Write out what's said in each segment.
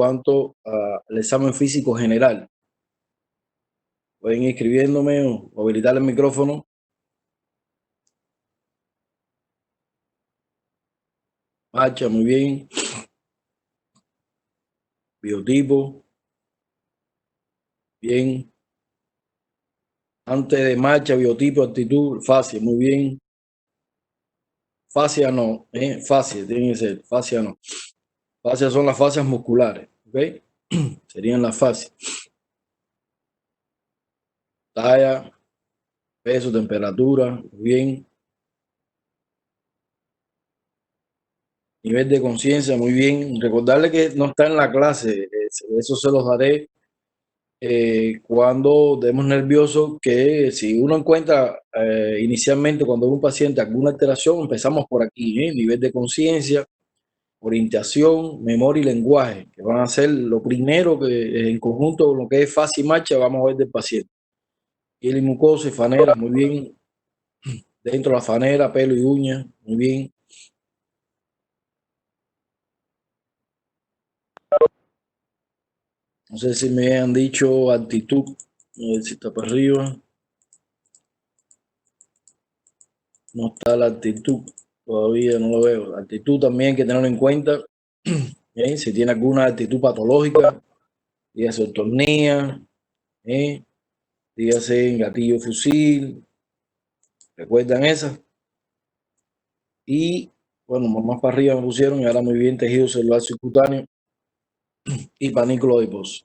cuanto al examen físico general. Pueden ir escribiéndome o habilitar el micrófono. Marcha, muy bien. Biotipo, bien. Antes de marcha, biotipo, actitud, fascia, muy bien. Fascia no, fascia, tiene que ser, fascia no. Fascias son las fascias musculares, ¿ok? Serían las fascias. Talla, peso, temperatura, muy bien. Nivel de conciencia, muy bien. Recordarle que no está en la clase, eso se los daré cuando demos nervioso, que si uno encuentra inicialmente cuando un paciente alguna alteración, empezamos por aquí, nivel de conciencia, orientación, memoria y lenguaje, que van a ser lo primero que en conjunto con lo que es fase y marcha vamos a ver del paciente. Piel y mucosa y fanera, muy bien. Dentro de la fanera, pelo y uñas, muy bien. No sé si me han dicho actitud, a ver si está para arriba. No está la actitud, todavía no lo veo. La actitud también hay que tenerlo en cuenta. Si tiene alguna actitud patológica, dígase ortornía, dígase gatillo fusil, recuerdan esas. Y bueno, más para arriba me pusieron y ahora muy bien tejido celular subcutáneo y panículo adiposo.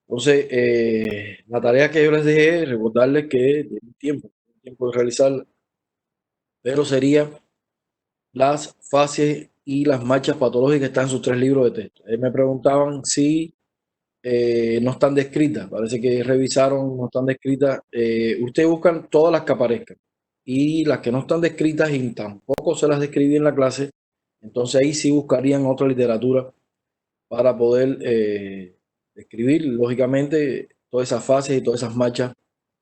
Entonces, la tarea que yo les dejé es recordarles que tienen tiempo de realizarla, pero sería las fases y las marchas patológicas que están en sus 3 libros de texto. Me preguntaban si no están descritas, parece que revisaron, no están descritas. Ustedes buscan todas las que aparezcan y las que no están descritas y tampoco se las describí en la clase, entonces ahí sí buscarían otra literatura para poder describir, lógicamente, todas esas fases y todas esas marchas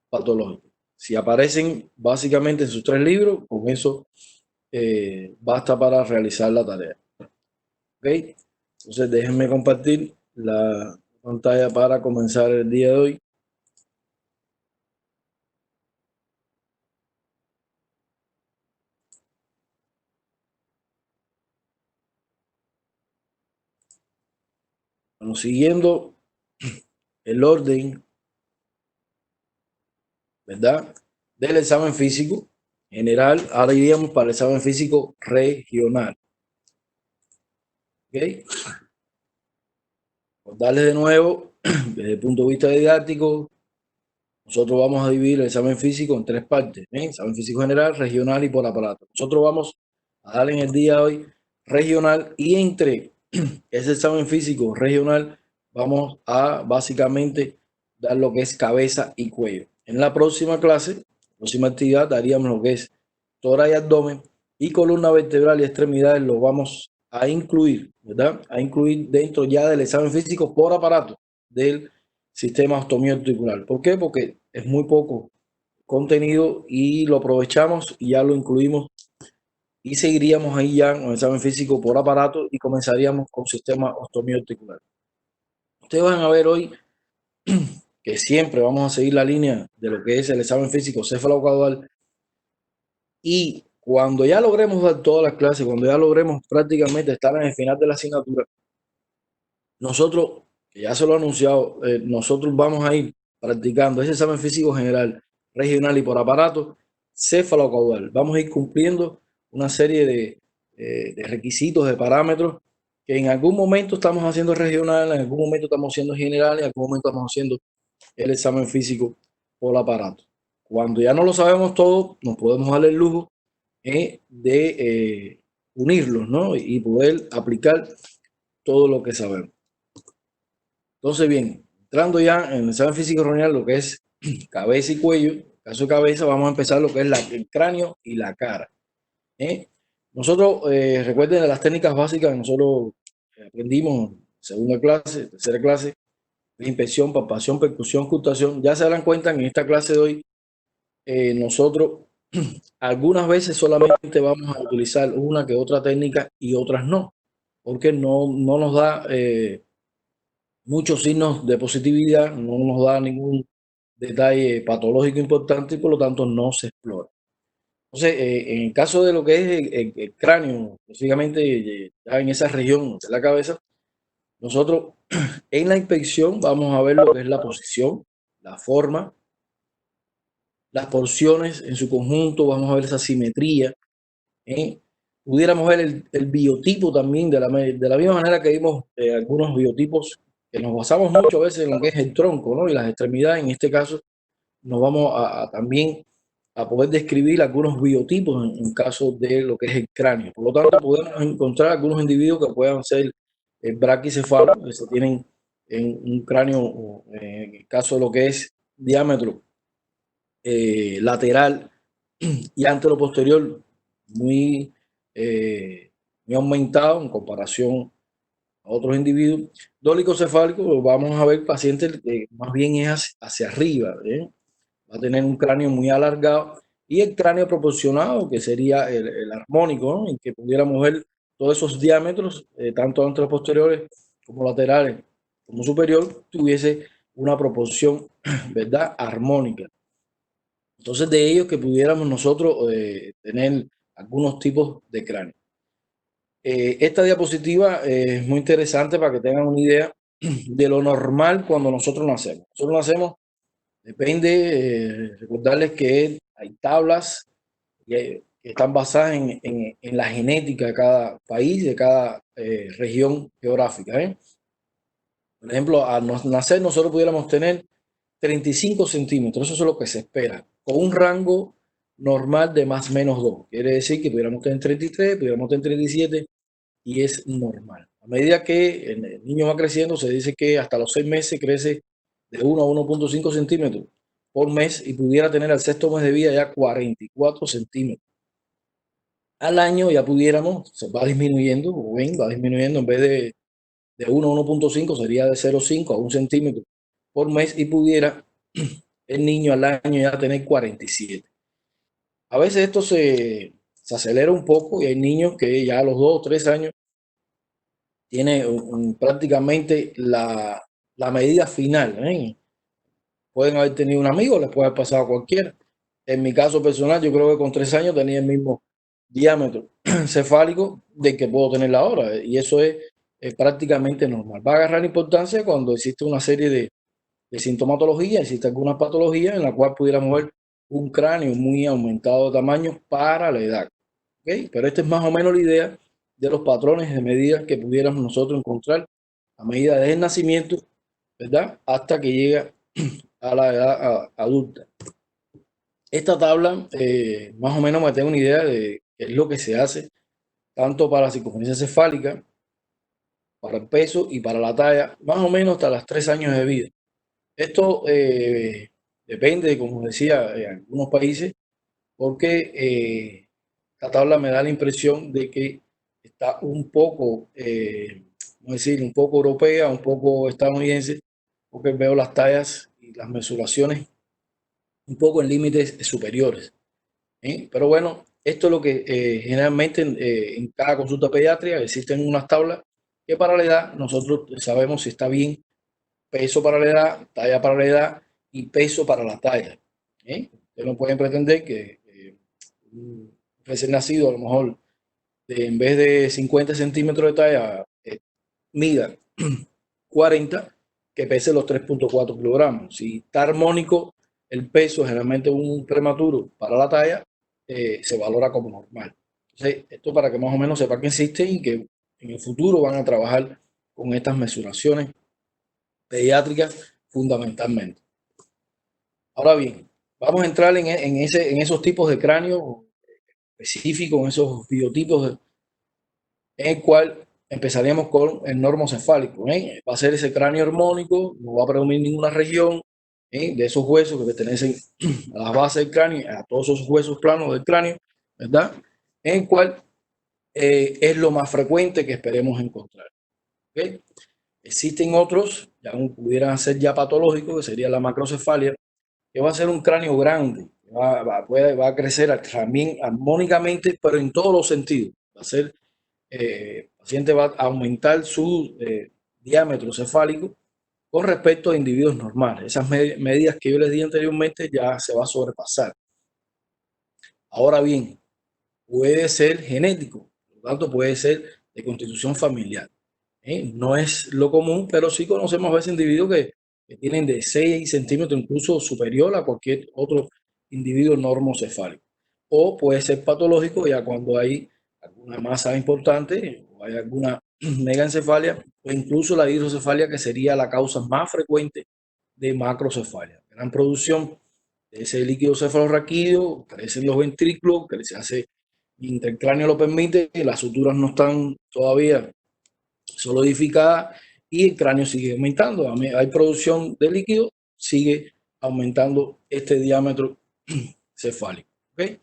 patológicas. Si aparecen básicamente en sus 3 libros, con eso basta para realizar la tarea. ¿Ok? Entonces déjenme compartir la pantalla para comenzar el día de hoy. Bueno, siguiendo el orden, ¿verdad? Del examen físico general, ahora iríamos para el examen físico regional. ¿Ok? Por darles de nuevo, desde el punto de vista didáctico, nosotros vamos a dividir el examen físico en 3 partes, examen físico general, regional y por aparato. Nosotros vamos a dar en el día de hoy regional y entre ese examen físico regional vamos a básicamente dar lo que es cabeza y cuello. En la próxima clase, próxima actividad, daríamos lo que es tórax y abdomen y columna vertebral y extremidades lo vamos a incluir, ¿verdad? A incluir dentro ya del examen físico por aparato del sistema osteomiofibral. ¿Por qué? Porque es muy poco contenido y lo aprovechamos y ya lo incluimos y seguiríamos ahí ya con el examen físico por aparato y comenzaríamos con sistema osteomiofibral. Ustedes van a ver hoy que siempre vamos a seguir la línea de lo que es el examen físico céfalo-caudal y cuando ya logremos dar todas las clases, cuando ya logremos prácticamente estar en el final de la asignatura, nosotros, que ya se lo he anunciado, nosotros vamos a ir practicando ese examen físico general, regional y por aparato, céfalo-caudal. Vamos a ir cumpliendo una serie de requisitos, de parámetros, que en algún momento estamos haciendo regional, en algún momento estamos haciendo general, en algún momento estamos haciendo el examen físico por aparato. Cuando ya no lo sabemos todo, nos podemos dar el lujo de unirlos, ¿no? Y poder aplicar todo lo que sabemos. Entonces, bien, entrando ya en el examen físico regional, lo que es cabeza y cuello, en caso de cabeza, vamos a empezar lo que es el cráneo y la cara. Nosotros, recuerden de las técnicas básicas que nosotros aprendimos en segunda clase, tercera clase, inspección, palpación, percusión, ocultación. Ya se darán cuenta en esta clase de hoy, nosotros algunas veces solamente vamos a utilizar una que otra técnica y otras no, porque no nos da muchos signos de positividad, no nos da ningún detalle patológico importante y por lo tanto no se explora. Entonces, en el caso de lo que es el cráneo, específicamente ya en esa región de la cabeza, nosotros en la inspección vamos a ver lo que es la posición, la forma, las porciones en su conjunto, vamos a ver esa simetría. ¿Eh? Pudiéramos ver el biotipo también, de la misma manera que vimos algunos biotipos, que nos basamos mucho a veces en lo que es el tronco, ¿no? Y las extremidades. En este caso, nos vamos también a poder describir algunos biotipos en caso de lo que es el cráneo. Por lo tanto, podemos encontrar algunos individuos que puedan ser braquicefalos, que se tienen en un cráneo, en el caso de lo que es diámetro lateral y anteroposterior muy, muy aumentado en comparación a otros individuos. Dólico-cefálico, vamos a ver pacientes más bien es hacia arriba, ¿eh? Va a tener un cráneo muy alargado y el cráneo proporcionado, que sería el armónico, ¿no? En que pudiéramos ver todos esos diámetros, tanto anteroposteriores como laterales, como superior, tuviese una proporción, ¿verdad?, armónica. Entonces, de ellos que pudiéramos nosotros tener algunos tipos de cráneo. Esta diapositiva es muy interesante para que tengan una idea de lo normal cuando nosotros nacemos. Nosotros nacemos, depende, recordarles que hay tablas que están basadas en la genética de cada país, de cada región geográfica. Por ejemplo, al nacer nosotros pudiéramos tener 35 centímetros, eso es lo que se espera, con un rango normal de más o menos 2. Quiere decir que pudiéramos tener 33, pudiéramos tener 37 y es normal. A medida que el niño va creciendo, se dice que hasta los 6 meses crece de 1 a 1.5 centímetros por mes y pudiera tener al sexto mes de vida ya 44 centímetros. Al año ya pudiéramos, se va disminuyendo, va disminuyendo en vez de 1 a 1.5 sería de 0.5 a 1 centímetro por mes y pudiera el niño al año ya tener 47. A veces esto se acelera un poco y hay niños que ya a los 2 o 3 años tiene prácticamente la medida final, ¿eh? Pueden haber tenido un amigo, les puede haber pasado a cualquiera. En mi caso personal, yo creo que con 3 años tenía el mismo diámetro cefálico del que puedo tener ahora. Y eso es prácticamente normal. Va a agarrar importancia cuando existe una serie de sintomatología, existe alguna patología en la cual pudiéramos ver un cráneo muy aumentado de tamaño para la edad. ¿Okay? Pero esta es más o menos la idea de los patrones de medidas que pudiéramos nosotros encontrar a medida del nacimiento, ¿verdad? Hasta que llega a la edad adulta. Esta tabla más o menos me da una idea de qué es lo que se hace tanto para la circunferencia cefálica, para el peso y para la talla, más o menos hasta los 3 años de vida. Esto depende, como decía, en algunos países, porque esta tabla me da la impresión de que está un poco, vamos a decir, un poco europea, un poco estadounidense, porque veo las tallas y las mesuraciones un poco en límites superiores. Pero bueno, esto es lo que generalmente en cada consulta pediátrica existen unas tablas que para la edad nosotros sabemos si está bien peso para la edad, talla para la edad y peso para la talla. Ustedes no pueden pretender que un recién nacido a lo mejor en vez de 50 centímetros de talla mida 40, que pese los 3.4 kilogramos. Si está armónico, el peso generalmente un prematuro para la talla se valora como normal. Entonces, esto para que más o menos sepa que existe y que en el futuro van a trabajar con estas mesuraciones pediátricas fundamentalmente. Ahora bien, vamos a entrar en esos tipos de cráneo específicos, en esos biotipos en el cual empezaríamos con el normocefálico. Va a ser ese cráneo armónico, no va a predominar ninguna región de esos huesos que pertenecen a la base del cráneo, a todos esos huesos planos del cráneo, ¿verdad? En el cual es lo más frecuente que esperemos encontrar. ¿Okay? Existen otros, ya pudieran ser ya patológicos, que sería la macrocefalia, que va a ser un cráneo grande, va a crecer también armónicamente, pero en todos los sentidos. Va a ser, el paciente va a aumentar su diámetro cefálico con respecto a individuos normales. Esas medidas que yo les di anteriormente ya se va a sobrepasar. Ahora bien, puede ser genético, por lo tanto puede ser de constitución familiar. No es lo común, pero sí conocemos a veces individuos que tienen de 6 centímetros, incluso superior a cualquier otro individuo normocefálico. O puede ser patológico ya cuando hay alguna masa importante o hay alguna megaencefalia o incluso la hidrocefalia, que sería la causa más frecuente de macrocefalia. Gran producción de ese líquido cefalorraquídeo, crecen los ventrículos, que se hace mientras el cráneo lo permite, las suturas no están todavía solidificadas y el cráneo sigue aumentando. Hay producción de líquido, sigue aumentando este diámetro cefálico. ¿Okay?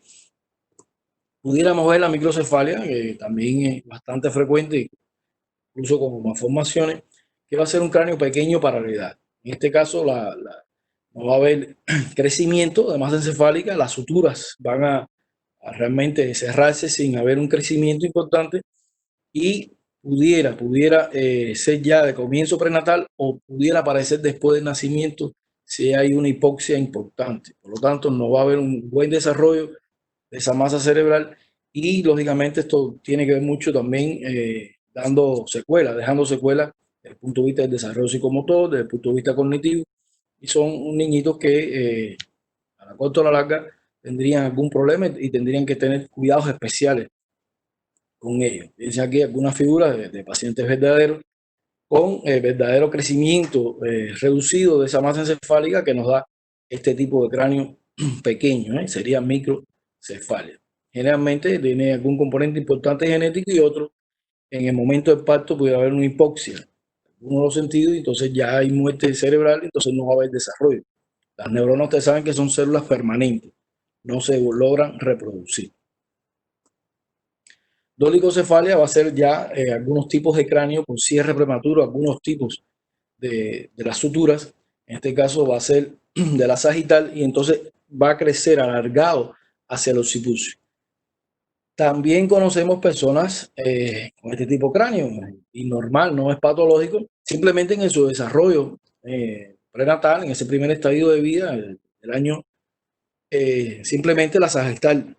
Pudiéramos ver la microcefalia, que también es bastante frecuente, incluso con malformaciones, que va a ser un cráneo pequeño para la edad. En este caso, no va a haber crecimiento de masa encefálica, las suturas van a realmente cerrarse sin haber un crecimiento importante y pudiera ser ya de comienzo prenatal o pudiera aparecer después del nacimiento si hay una hipoxia importante. Por lo tanto, no va a haber un buen desarrollo de esa masa cerebral y lógicamente esto tiene que ver mucho también dejando secuelas desde el punto de vista del desarrollo psicomotor, desde el punto de vista cognitivo, y son niñitos que a la corta o a la larga tendrían algún problema y tendrían que tener cuidados especiales con ellos. Fíjense aquí algunas figuras de pacientes verdaderos con verdadero crecimiento reducido de esa masa encefálica que nos da este tipo de cráneo pequeño, sería microcefalia. Generalmente tiene algún componente importante genético y otro en el momento del parto puede haber una hipoxia en uno de los sentidos y entonces ya hay muerte cerebral, entonces no va a haber desarrollo. Las neuronas, ustedes saben que son células permanentes, no se logran reproducir. Dolicocefalia va a ser ya algunos tipos de cráneo con cierre prematuro, algunos tipos de las suturas. En este caso va a ser de la sagital y entonces va a crecer alargado hacia el occipucio. También conocemos personas con este tipo de cráneo y normal, no es patológico, simplemente en su desarrollo prenatal, en ese primer estadio de vida, el año, simplemente la sagital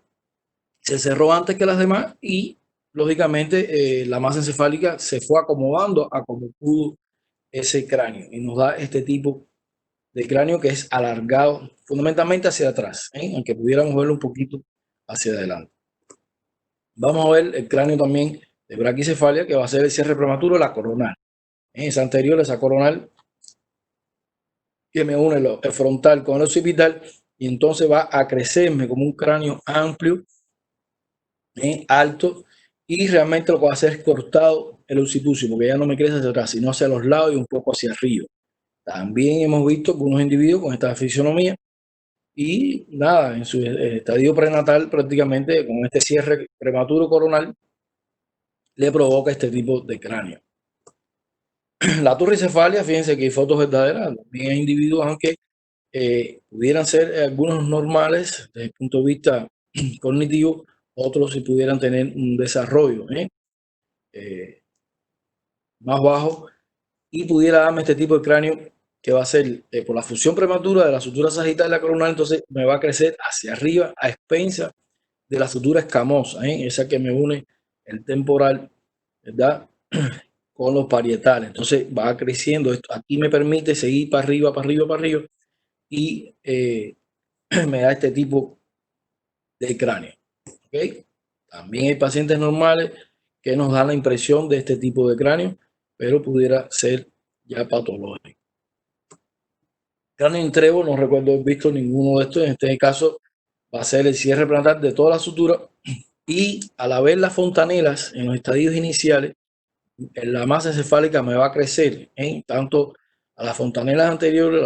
se cerró antes que las demás y lógicamente la masa encefálica se fue acomodando a como pudo ese cráneo y nos da este tipo de cráneo que es alargado fundamentalmente hacia atrás, aunque pudiéramos verlo un poquito hacia adelante. Vamos a ver el cráneo también de braquicefalia, que va a ser el cierre prematuro de la coronal. Esa anterior, esa coronal que me une el frontal con el occipital y entonces va a crecerme como un cráneo amplio, alto, y realmente lo que va a hacer es cortado el occipucio, porque ya no me crece hacia atrás, sino hacia los lados y un poco hacia arriba. También hemos visto algunos individuos con esta fisionomía y nada, en su estadio prenatal prácticamente con este cierre prematuro coronal le provoca este tipo de cráneo. La turricefalia, fíjense que hay fotos verdaderas, también hay individuos, aunque pudieran ser algunos normales desde el punto de vista cognitivo, otros si pudieran tener un desarrollo más bajo y pudiera darme este tipo de cráneo que va a ser por la fusión prematura de la sutura sagital y la coronal, entonces me va a crecer hacia arriba a expensa de la sutura escamosa, esa que me une el temporal, ¿verdad? Con los parietales. Entonces va creciendo esto. Aquí me permite seguir para arriba, para arriba, para arriba y me da este tipo de cráneo. ¿Okay? También hay pacientes normales que nos dan la impresión de este tipo de cráneo, pero pudiera ser ya patológico. Cráneo en trevo, no recuerdo haber visto ninguno de estos. En este caso va a ser el cierre prenatal de toda la sutura y al haber las fontanelas en los estadios iniciales, la masa encefálica me va a crecer tanto a las fontanelas anteriores,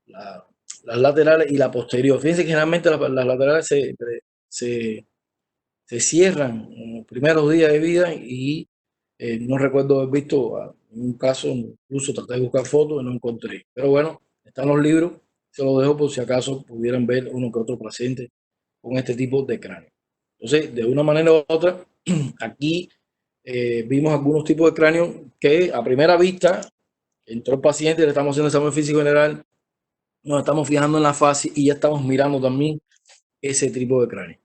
las laterales y la posterior. Fíjense que generalmente las laterales se cierran en los primeros días de vida y no recuerdo haber visto un caso, incluso traté de buscar fotos y no encontré. Pero bueno, están los libros, se los dejo por si acaso pudieran ver uno que otro paciente con este tipo de cráneo. Entonces, de una manera u otra, aquí vimos algunos tipos de cráneo que a primera vista entró el paciente, le estamos haciendo examen físico general, nos estamos fijando en la fase y ya estamos mirando también ese tipo de cráneo.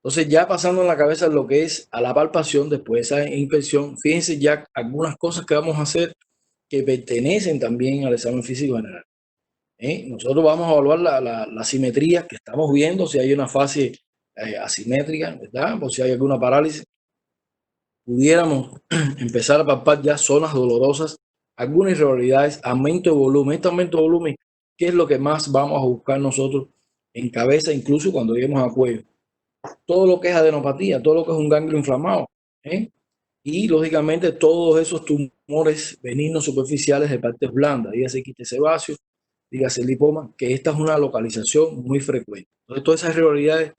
Entonces, ya pasando en la cabeza lo que es a la palpación después de esa inspección, fíjense ya algunas cosas que vamos a hacer que pertenecen también al examen físico general. Nosotros vamos a evaluar la simetría que estamos viendo, si hay una fase asimétrica, ¿verdad? O si hay alguna parálisis. Pudiéramos empezar a palpar ya zonas dolorosas, algunas irregularidades, aumento de volumen. Este aumento de volumen, ¿qué es lo que más vamos a buscar nosotros en cabeza, incluso cuando lleguemos a cuello? Todo lo que es adenopatía, todo lo que es un ganglio inflamado, ¿eh? Y lógicamente todos esos tumores benignos superficiales de partes blandas, dígase quiste sebáceo, dígase lipoma, que esta es una localización muy frecuente. Entonces, todas esas irregularidades,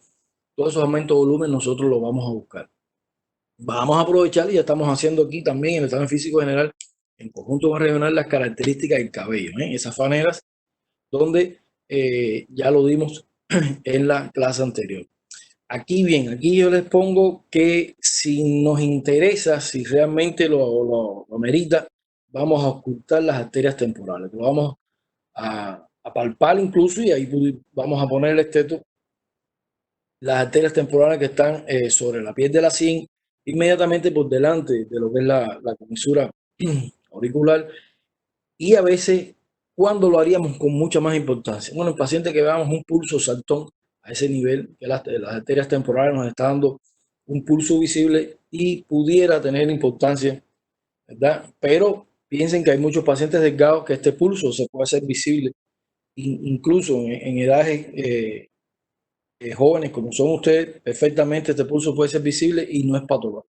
todos esos aumentos de volumen, nosotros los vamos a buscar. Vamos a aprovechar, y ya estamos haciendo aquí también en el examen físico general, en conjunto con regional, las características del cabello, esas faneras donde ya lo dimos en la clase anterior. Aquí bien, aquí yo les pongo que si nos interesa, si realmente lo merita, vamos a ocultar las arterias temporales. Lo vamos a palpar incluso, y ahí vamos a poner el esteto, las arterias temporales que están sobre la piel de la sien, inmediatamente por delante de lo que es la comisura auricular. Y a veces, ¿cuándo lo haríamos con mucha más importancia? Bueno, en pacientes que veamos un pulso saltón a ese nivel, que las arterias temporales nos están dando un pulso visible y pudiera tener importancia, ¿verdad? Pero piensen que hay muchos pacientes delgados que este pulso se puede hacer visible, incluso en edades jóvenes como son ustedes, perfectamente este pulso puede ser visible y no es patológico.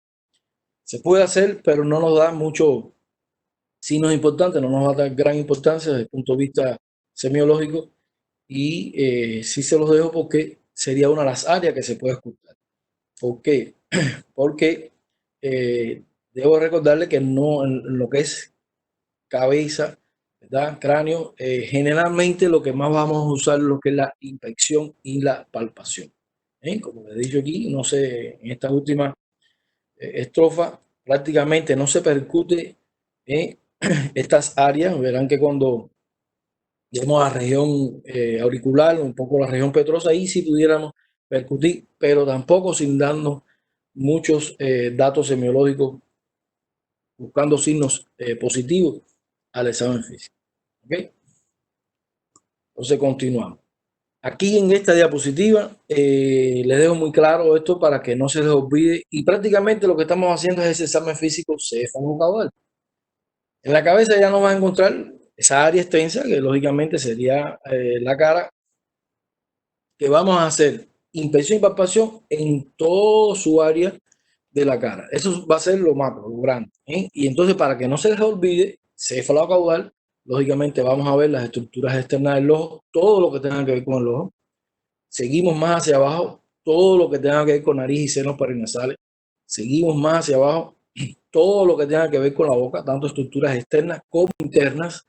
Se puede hacer, pero no nos da mucho signos importantes, no nos va a dar gran importancia desde el punto de vista semiológico, y sí se los dejo porque sería una de las áreas que se puede ocultar. ¿Por qué? Porque debo recordarle que no en lo que es cabeza, ¿verdad? Cráneo, generalmente lo que más vamos a usar es lo que es la inspección y la palpación. Como les he dicho aquí, no sé, en esta última estrofa prácticamente no se percute estas áreas. Verán que cuando lleguemos a la región auricular, un poco la región petrosa, ahí sí pudiéramos percutir, pero tampoco sin darnos muchos datos semiológicos, buscando signos positivos al examen físico. ¿Okay? Entonces continuamos. Aquí en esta diapositiva les dejo muy claro esto para que no se les olvide, y prácticamente lo que estamos haciendo es ese examen físico céfalo-caudal. En la cabeza ya no vas a encontrar esa área extensa, que lógicamente sería la cara, que vamos a hacer inspección y palpación en todo su área de la cara. Eso va a ser lo macro, lo grande. Y entonces, para que no se les olvide, céfalo caudal, lógicamente vamos a ver las estructuras externas del ojo, todo lo que tenga que ver con el ojo. Seguimos más hacia abajo, todo lo que tenga que ver con nariz y senos paranasales. Seguimos más hacia abajo, todo lo que tenga que ver con la boca, tanto estructuras externas como internas.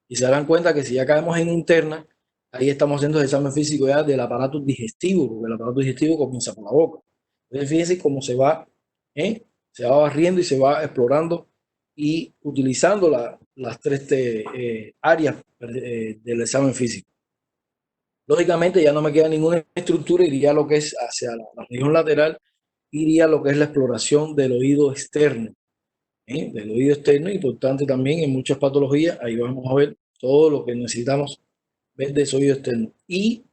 Y se darán cuenta que si ya caemos en interna, ahí estamos haciendo el examen físico ya del aparato digestivo, porque el aparato digestivo comienza por la boca. Entonces fíjense cómo se va barriendo y se va explorando y utilizando las tres áreas del examen físico. Lógicamente ya no me queda ninguna estructura, iría a lo que es hacia la región lateral, iría a lo que es la exploración del oído externo. Del oído externo, importante también en muchas patologías. Ahí vamos a ver todo lo que necesitamos ver de ese oído externo. Y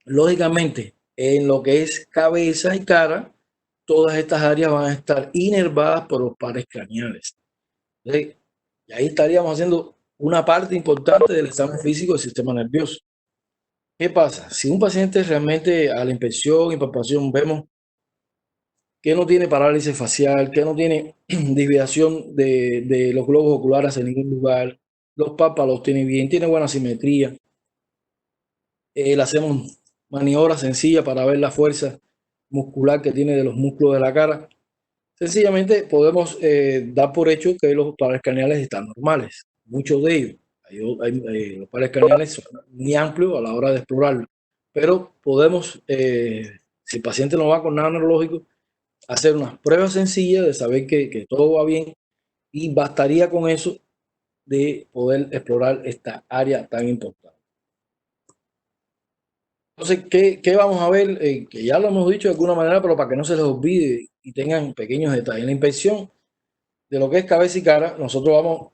lógicamente, en lo que es cabeza y cara, todas estas áreas van a estar inervadas por los pares craneales. Entonces, y ahí estaríamos haciendo una parte importante del examen físico del sistema nervioso. ¿Qué pasa? Si un paciente realmente a la inspección y palpación vemos que no tiene parálisis facial, que no tiene desviación de los globos oculares en ningún lugar, los párpados tiene bien, tiene buena simetría, le hacemos maniobras sencillas para ver la fuerza muscular que tiene de los músculos de la cara. Sencillamente podemos dar por hecho que los pares craneales están normales, muchos de ellos. Los pares craneales son muy amplios a la hora de explorarlo, pero podemos, si el paciente no va con nada neurológico, hacer unas pruebas sencillas de saber que todo va bien, y bastaría con eso de poder explorar esta área tan importante. Entonces, ¿qué vamos a ver? Que ya lo hemos dicho de alguna manera, pero para que no se les olvide y tengan pequeños detalles. En la inspección de lo que es cabeza y cara, nosotros vamos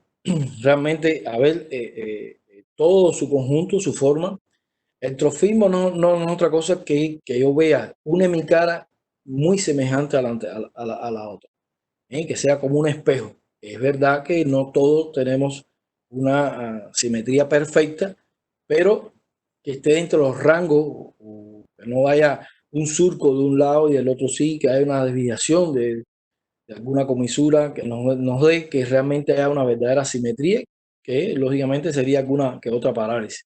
realmente a ver todo su conjunto, su forma. El trofismo no es otra cosa que yo vea una mi cara muy semejante a la otra, que sea como un espejo. Es verdad que no todos tenemos una simetría perfecta, pero que esté dentro de los rangos, o que no vaya un surco de un lado y del otro sí, que haya una desviación de alguna comisura que nos dé que realmente haya una verdadera simetría, que lógicamente sería alguna que otra parálisis.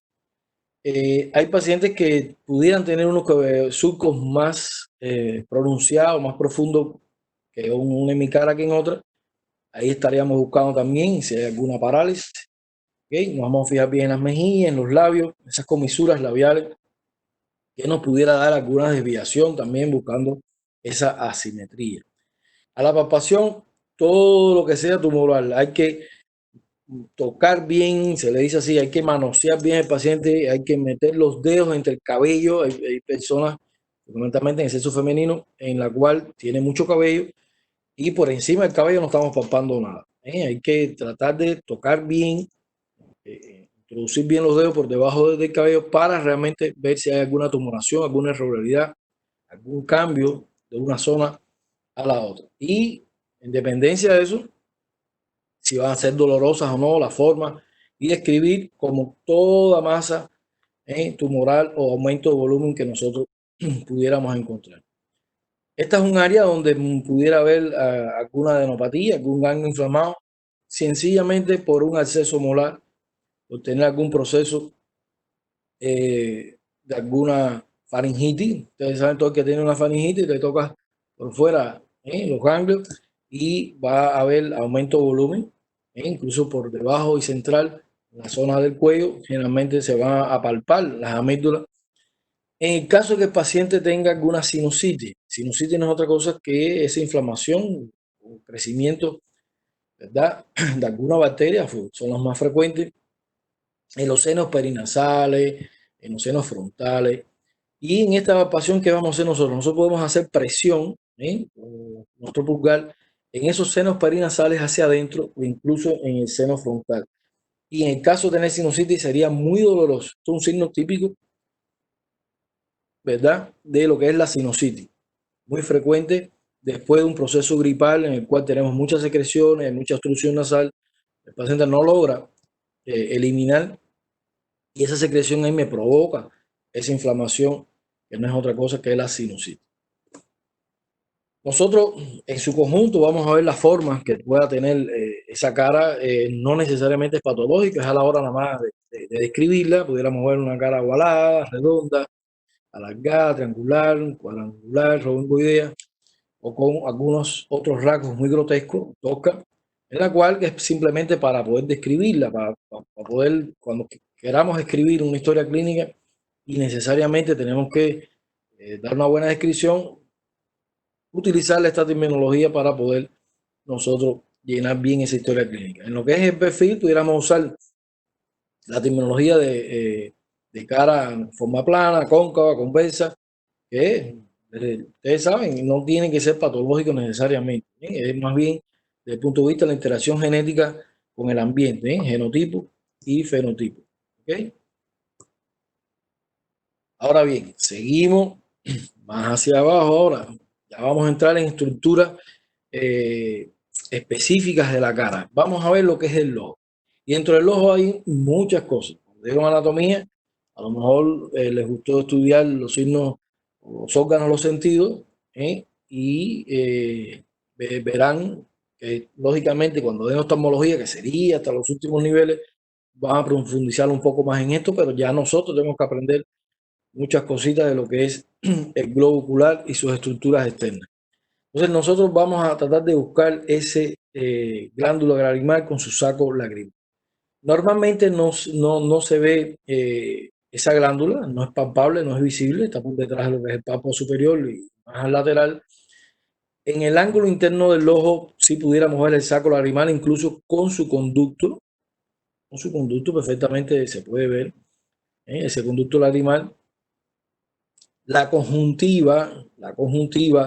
Hay pacientes que pudieran tener unos surcos más pronunciados, más profundos que una en mi cara que en otra. Ahí estaríamos buscando también si hay alguna parálisis. ¿Okay? Nos vamos a fijar bien en las mejillas, en los labios, esas comisuras labiales, que nos pudiera dar alguna desviación también buscando esa asimetría. A la palpación, todo lo que sea tumoral, hay que tocar bien, se le dice así, hay que manosear bien al paciente, hay que meter los dedos entre el cabello. Hay personas, fundamentalmente en el sexo femenino, en la cual tiene mucho cabello y por encima del cabello no estamos palpando nada. Hay que tratar de tocar bien, introducir bien los dedos por debajo del cabello para realmente ver si hay alguna tumoración, alguna irregularidad, algún cambio de una zona a la otra. Y en dependencia de eso, si van a ser dolorosas o no, la forma, y describir como toda masa tumoral o aumento de volumen que nosotros pudiéramos encontrar. Esta es un área donde pudiera haber alguna adenopatía, algún ganglio inflamado, sencillamente por un acceso molar, por tener algún proceso de alguna faringitis. Ustedes saben todo que tiene una faringitis, le toca por fuera los ganglios y va a haber aumento de volumen, incluso por debajo y central, en la zona del cuello, generalmente se van a palpar las amígdalas. En el caso de que el paciente tenga alguna sinusitis no es otra cosa que esa inflamación o crecimiento, ¿verdad?, de alguna bacteria, son las más frecuentes, en los senos perinasales, en los senos frontales. Y en esta palpación, ¿qué vamos a hacer nosotros? Nosotros podemos hacer presión, con nuestro pulgar, en esos senos perinasales hacia adentro o incluso en el seno frontal. Y en el caso de tener sinusitis sería muy doloroso. Esto es un signo típico, ¿verdad?, de lo que es la sinusitis. Muy frecuente después de un proceso gripal en el cual tenemos muchas secreciones, mucha obstrucción nasal. El paciente no logra eliminar y esa secreción ahí me provoca esa inflamación, que no es otra cosa que la sinusitis. Nosotros en su conjunto vamos a ver las formas que pueda tener esa cara, no necesariamente es patológica, es a la hora nada más de describirla. Pudiéramos ver una cara ovalada, redonda, alargada, triangular, cuadrangular, romboidea, o con algunos otros rasgos muy grotescos, tosca, en la cual es simplemente para poder describirla, para poder, cuando queramos escribir una historia clínica y necesariamente tenemos que dar una buena descripción, utilizar esta terminología para poder nosotros llenar bien esa historia clínica. En lo que es el perfil, pudiéramos usar la terminología de cara en forma plana, cóncava, convexa, que ustedes saben, no tiene que ser patológico necesariamente. Es más bien desde el punto de vista de la interacción genética con el ambiente, genotipo y fenotipo. ¿Okay? Ahora bien, seguimos más hacia abajo ahora. Ya vamos a entrar en estructuras específicas de la cara. Vamos a ver lo que es el ojo. Y dentro del ojo hay muchas cosas. Cuando digo anatomía, a lo mejor les gustó estudiar los signos, los órganos, los sentidos, y verán que lógicamente cuando den oftalmología, que sería hasta los últimos niveles, van a profundizar un poco más en esto, pero ya nosotros tenemos que aprender muchas cositas de lo que es el globo ocular y sus estructuras externas. Entonces nosotros vamos a tratar de buscar ese glándula lagrimal con su saco lagrimal. Normalmente no se ve esa glándula, no es palpable, no es visible, está por detrás de lo que es el párpado superior y más al lateral. En el ángulo interno del ojo sí pudiéramos ver el saco lagrimal, incluso con su conducto, con su conducto perfectamente se puede ver, ese conducto lagrimal. La conjuntiva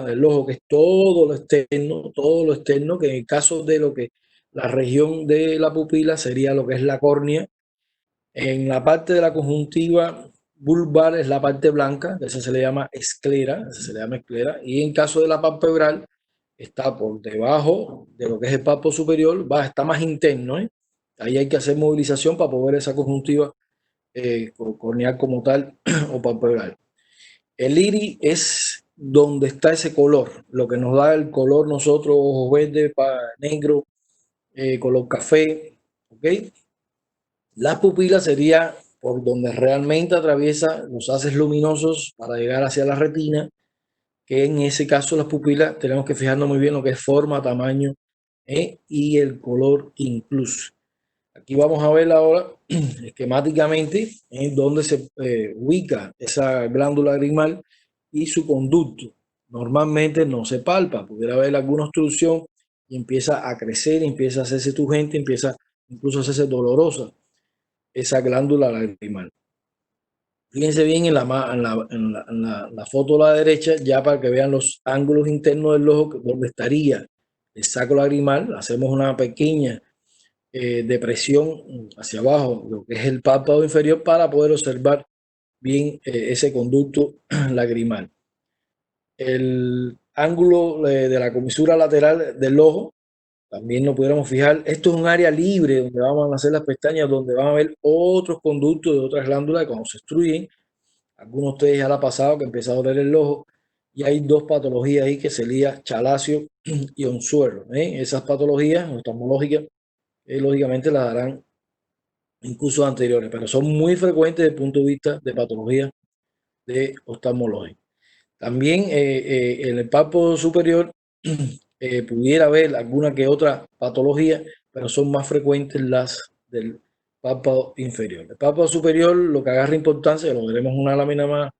del ojo, que es todo lo externo, que en el caso de lo que la región de la pupila sería lo que es la córnea. En la parte de la conjuntiva vulvar es la parte blanca, que esa se le llama esclera, y en caso de la palpebral está por debajo de lo que es el párpado superior, está más interno, ¿eh? Ahí hay que hacer movilización para poder ver esa conjuntiva corneal como tal o palpebral. El iris es donde está ese color, lo que nos da el color nosotros, ojo verde, negro, color café, ¿ok? La pupila sería por donde realmente atraviesa los haces luminosos para llegar hacia la retina, que en ese caso las pupilas tenemos que fijarnos muy bien lo que es forma, tamaño y el color incluso. Aquí vamos a ver ahora esquemáticamente en dónde se ubica esa glándula lagrimal y su conducto. Normalmente no se palpa, pudiera haber alguna obstrucción y empieza a crecer, empieza a hacerse turgente, empieza incluso a hacerse dolorosa esa glándula lagrimal. Fíjense bien en la foto a la derecha, ya para que vean los ángulos internos del ojo, donde estaría el saco lagrimal. Hacemos una pequeña depresión hacia abajo, lo que es el párpado inferior, para poder observar bien ese conducto lagrimal. El ángulo de la comisura lateral del ojo también lo pudiéramos fijar. Esto es un área libre donde vamos a hacer las pestañas, donde van a ver otros conductos de otras glándulas que cuando se obstruyen, algunos de ustedes ya la ha pasado que empieza a doler el ojo, y hay dos patologías ahí que sería chalacio y onsuelo. Esas patologías oftalmológicas lógicamente las darán en cursos anteriores, pero son muy frecuentes desde el punto de vista de patología de oftalmología. También en el párpado superior pudiera haber alguna que otra patología, pero son más frecuentes las del párpado inferior. El párpado superior, lo que agarra importancia, lo veremos en una lámina más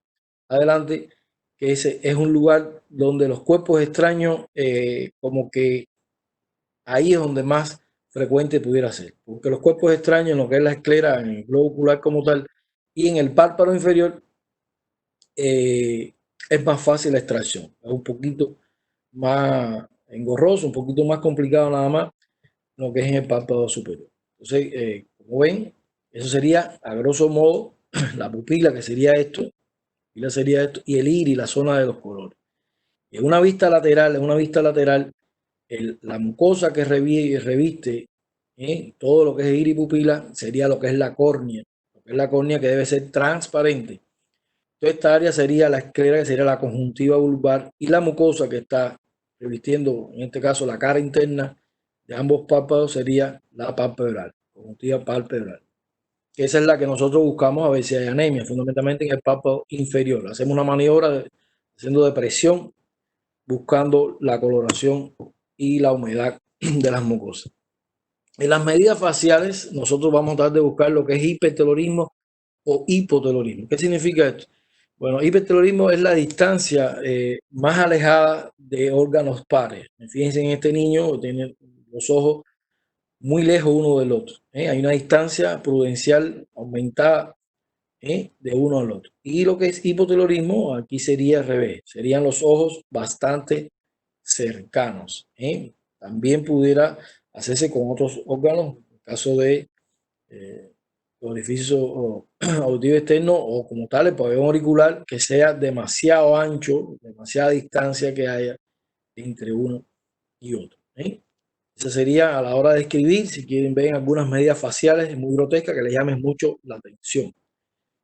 adelante, que ese es un lugar donde los cuerpos extraños, como que ahí es donde más frecuente pudiera ser, porque los cuerpos extraños, en lo que es la esclera, en el globo ocular como tal, y en el párpado inferior, es más fácil la extracción, es un poquito más engorroso, un poquito más complicado nada más lo que es en el párpado superior. Entonces, como ven, eso sería a grosso modo la pupila, que sería esto, y el iris, la zona de los colores. En una vista lateral, la mucosa que reviste todo lo que es iris y pupila sería lo que es la córnea, que debe ser transparente. Entonces, esta área sería la esclera, que sería la conjuntiva vulvar, y la mucosa que está revistiendo, en este caso, la cara interna de ambos párpados sería la palpebral, conjuntiva palpebral. Esa es la que nosotros buscamos a ver si hay anemia, fundamentalmente en el párpado inferior. Hacemos una maniobra haciendo depresión, buscando la coloración y la humedad de las mucosas. En las medidas faciales, nosotros vamos a tratar de buscar lo que es hipertelorismo o hipotelorismo. ¿Qué significa esto? Bueno, hipertelorismo es la distancia más alejada de órganos pares. Fíjense en este niño, tiene los ojos muy lejos uno del otro. Hay una distancia prudencial aumentada de uno al otro. Y lo que es hipotelorismo, aquí sería al revés, serían los ojos bastante cercanos. También pudiera hacerse con otros órganos, en el caso de orificio auditivo externo, o como tal el pabellón auricular, que sea demasiado ancho, demasiada distancia que haya entre uno y otro. Esa sería a la hora de escribir, si quieren ver algunas medidas faciales muy grotescas que les llamen mucho la atención.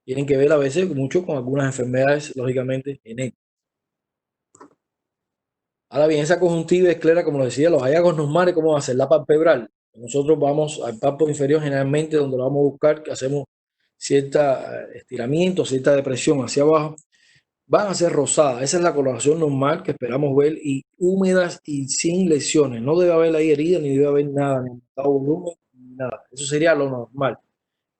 Tienen que ver a veces mucho con algunas enfermedades, lógicamente, genéticas. Ahora bien, esa conjuntiva esclera, como lo decía, los hallazgos normales, ¿cómo va a ser? La palpebral. Nosotros vamos al párpado inferior generalmente, donde lo vamos a buscar, que hacemos cierta estiramiento, cierta depresión hacia abajo. Van a ser rosadas. Esa es la coloración normal que esperamos ver, y húmedas y sin lesiones. No debe haber ahí herida, ni debe haber nada, ni volumen, ni nada. Eso sería lo normal.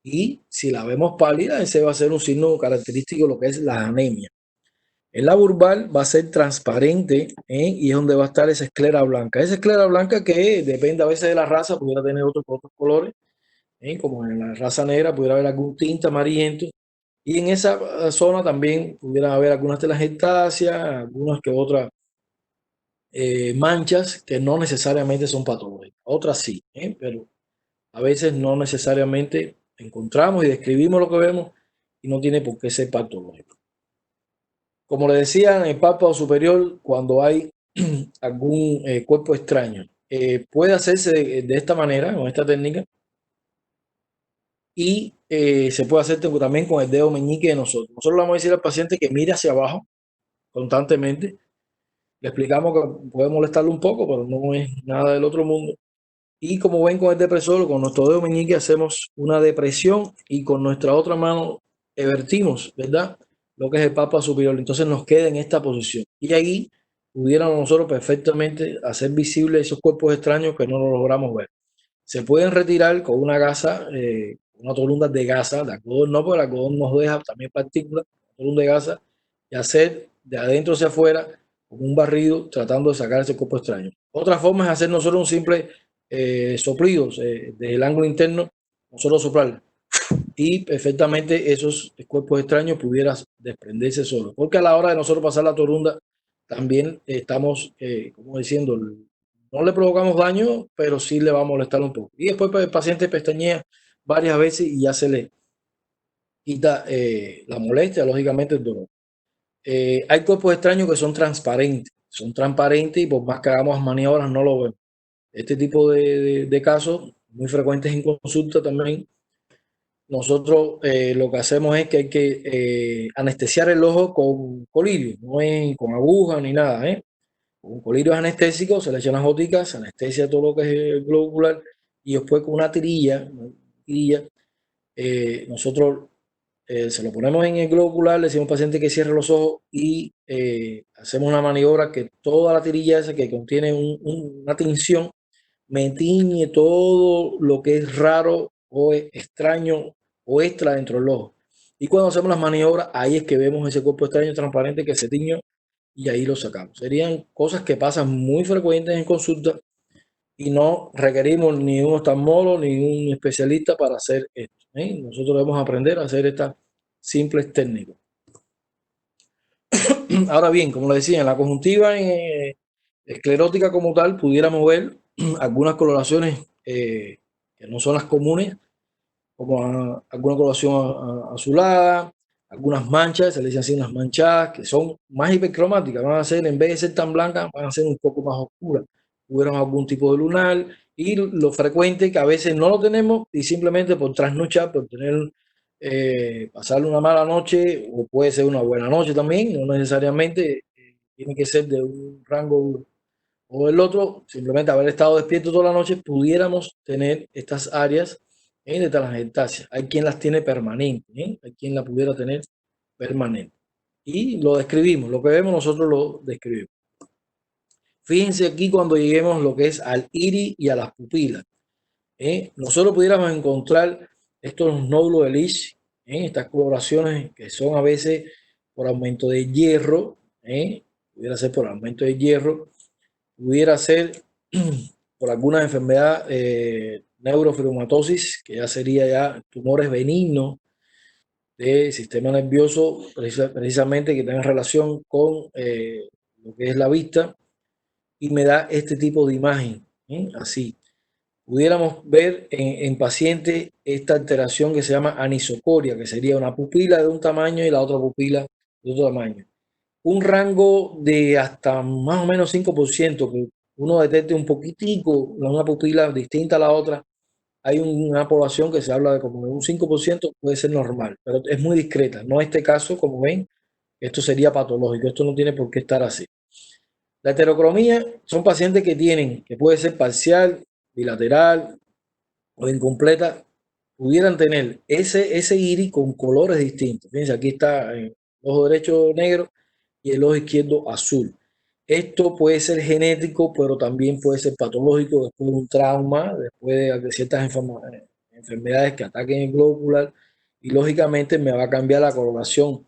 Y si la vemos pálida, ese va a ser un signo característico de lo que es la anemia. En la vulvar va a ser transparente y es donde va a estar esa esclera blanca. Esa esclera blanca que depende a veces de la raza, pudiera tener otros colores, como en la raza negra pudiera haber algún tinte amarillento, y en esa zona también pudieran haber algunas telangiectasias, algunas que otras manchas que no necesariamente son patológicas, otras sí, pero a veces no necesariamente encontramos y describimos lo que vemos y no tiene por qué ser patológico. Como le decía, en el párpado superior, cuando hay algún cuerpo extraño, puede hacerse de esta manera, con esta técnica, y se puede hacer también con el dedo meñique de nosotros. Nosotros le vamos a decir al paciente que mire hacia abajo constantemente. Le explicamos que puede molestarlo un poco, pero no es nada del otro mundo. Y como ven con el depresor, con nuestro dedo meñique hacemos una depresión y con nuestra otra mano vertimos, ¿verdad? Lo que es el párpado superior. Entonces nos queda en esta posición. Y ahí pudiéramos nosotros perfectamente hacer visibles esos cuerpos extraños que no lo logramos ver. Se pueden retirar con una gasa, una torunda de gasa, de algodón no, porque el algodón nos deja también partículas, torunda de gasa, y hacer de adentro hacia afuera con un barrido tratando de sacar ese cuerpo extraño. Otra forma es hacer nosotros un simple soplido desde el ángulo interno, nosotros soplar y perfectamente esos cuerpos extraños pudieran desprenderse solos. Porque a la hora de nosotros pasar la torunda, también estamos, como diciendo, no le provocamos daño, pero sí le va a molestar un poco. Y después pues, el paciente pestañea varias veces y ya se le quita la molestia, lógicamente el dolor. Hay cuerpos extraños que son transparentes y por más que hagamos maniobras no lo vemos. Este tipo de casos, muy frecuentes en consulta también, nosotros lo que hacemos es que hay que anestesiar el ojo con colirio, no es con aguja ni nada, Con colirios anestésicos, se le echan las goticas, se anestesia todo lo que es el globo ocular y después con una tirilla nosotros se lo ponemos en el globo ocular, le decimos al paciente que cierre los ojos y hacemos una maniobra que toda la tirilla esa que contiene una tinción me tiñe todo lo que es raro o extraño o extra dentro del ojo. Y cuando hacemos las maniobras, ahí es que vemos ese cuerpo extraño transparente que se tiñó y ahí lo sacamos. Serían cosas que pasan muy frecuentes en consulta y no requerimos ni un oftalmólogo ni un especialista para hacer esto. Nosotros debemos aprender a hacer estas simples técnicas. Ahora bien, como le decía, en la conjuntiva esclerótica como tal, pudiéramos ver algunas coloraciones que no son las comunes, como alguna coloración azulada, algunas manchas, se le dicen así unas manchadas, que son más hipercromáticas, van a ser, en vez de ser tan blancas, van a ser un poco más oscuras. Tuvieron algún tipo de lunar y lo frecuente que a veces no lo tenemos y simplemente por trasnochar, por tener, pasar una mala noche o puede ser una buena noche también, no necesariamente tiene que ser de un rango o el otro, simplemente haber estado despierto toda la noche, pudiéramos tener estas áreas de telangiectasia. Hay quien las tiene permanente, hay quien la pudiera tener permanente. Y lo describimos, lo que vemos nosotros lo describimos. Fíjense aquí cuando lleguemos lo que es al iris y a las pupilas. Nosotros pudiéramos encontrar estos nódulos de Lisch, estas coloraciones que son a veces por aumento de hierro, pudiera ser por aumento de hierro, pudiera ser por alguna enfermedad neurofibromatosis, que ya sería ya tumores benignos del sistema nervioso, precisamente que tengan relación con lo que es la vista, y me da este tipo de imagen, así. Pudiéramos ver en pacientes esta alteración que se llama anisocoria, que sería una pupila de un tamaño y la otra pupila de otro tamaño. Un rango de hasta más o menos 5%, que uno detecte un poquitico, una pupila distinta a la otra. Hay una población que se habla de como de un 5%, puede ser normal, pero es muy discreta. No este caso, como ven, esto sería patológico, esto no tiene por qué estar así. La heterocromía son pacientes que tienen, que puede ser parcial, bilateral o incompleta, pudieran tener ese iris con colores distintos. Fíjense, aquí está el ojo derecho negro y el ojo izquierdo azul. Esto puede ser genético, pero también puede ser patológico después de un trauma, después de ciertas enfermedades que ataquen el globo ocular y lógicamente me va a cambiar la coloración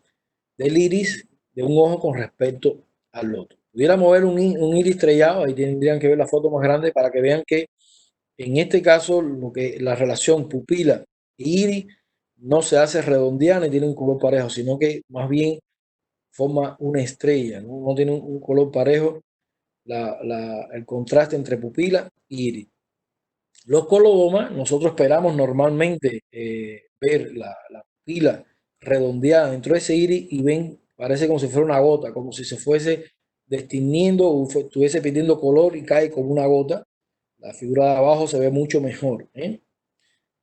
del iris de un ojo con respecto al otro. Pudiéramos ver un iris estrellado, ahí tendrían que ver la foto más grande para que vean que En este caso, la relación pupila e iris no se hace redondeada ni tiene un color parejo, sino que más bien forma una estrella, no tiene un color parejo el contraste entre pupila y iris. Los colobomas, nosotros esperamos normalmente ver la pupila redondeada dentro de ese iris y ven, parece como si fuera una gota, como si se fuese destiniendo o estuviese perdiendo color y cae como una gota. La figura de abajo se ve mucho mejor, ¿eh?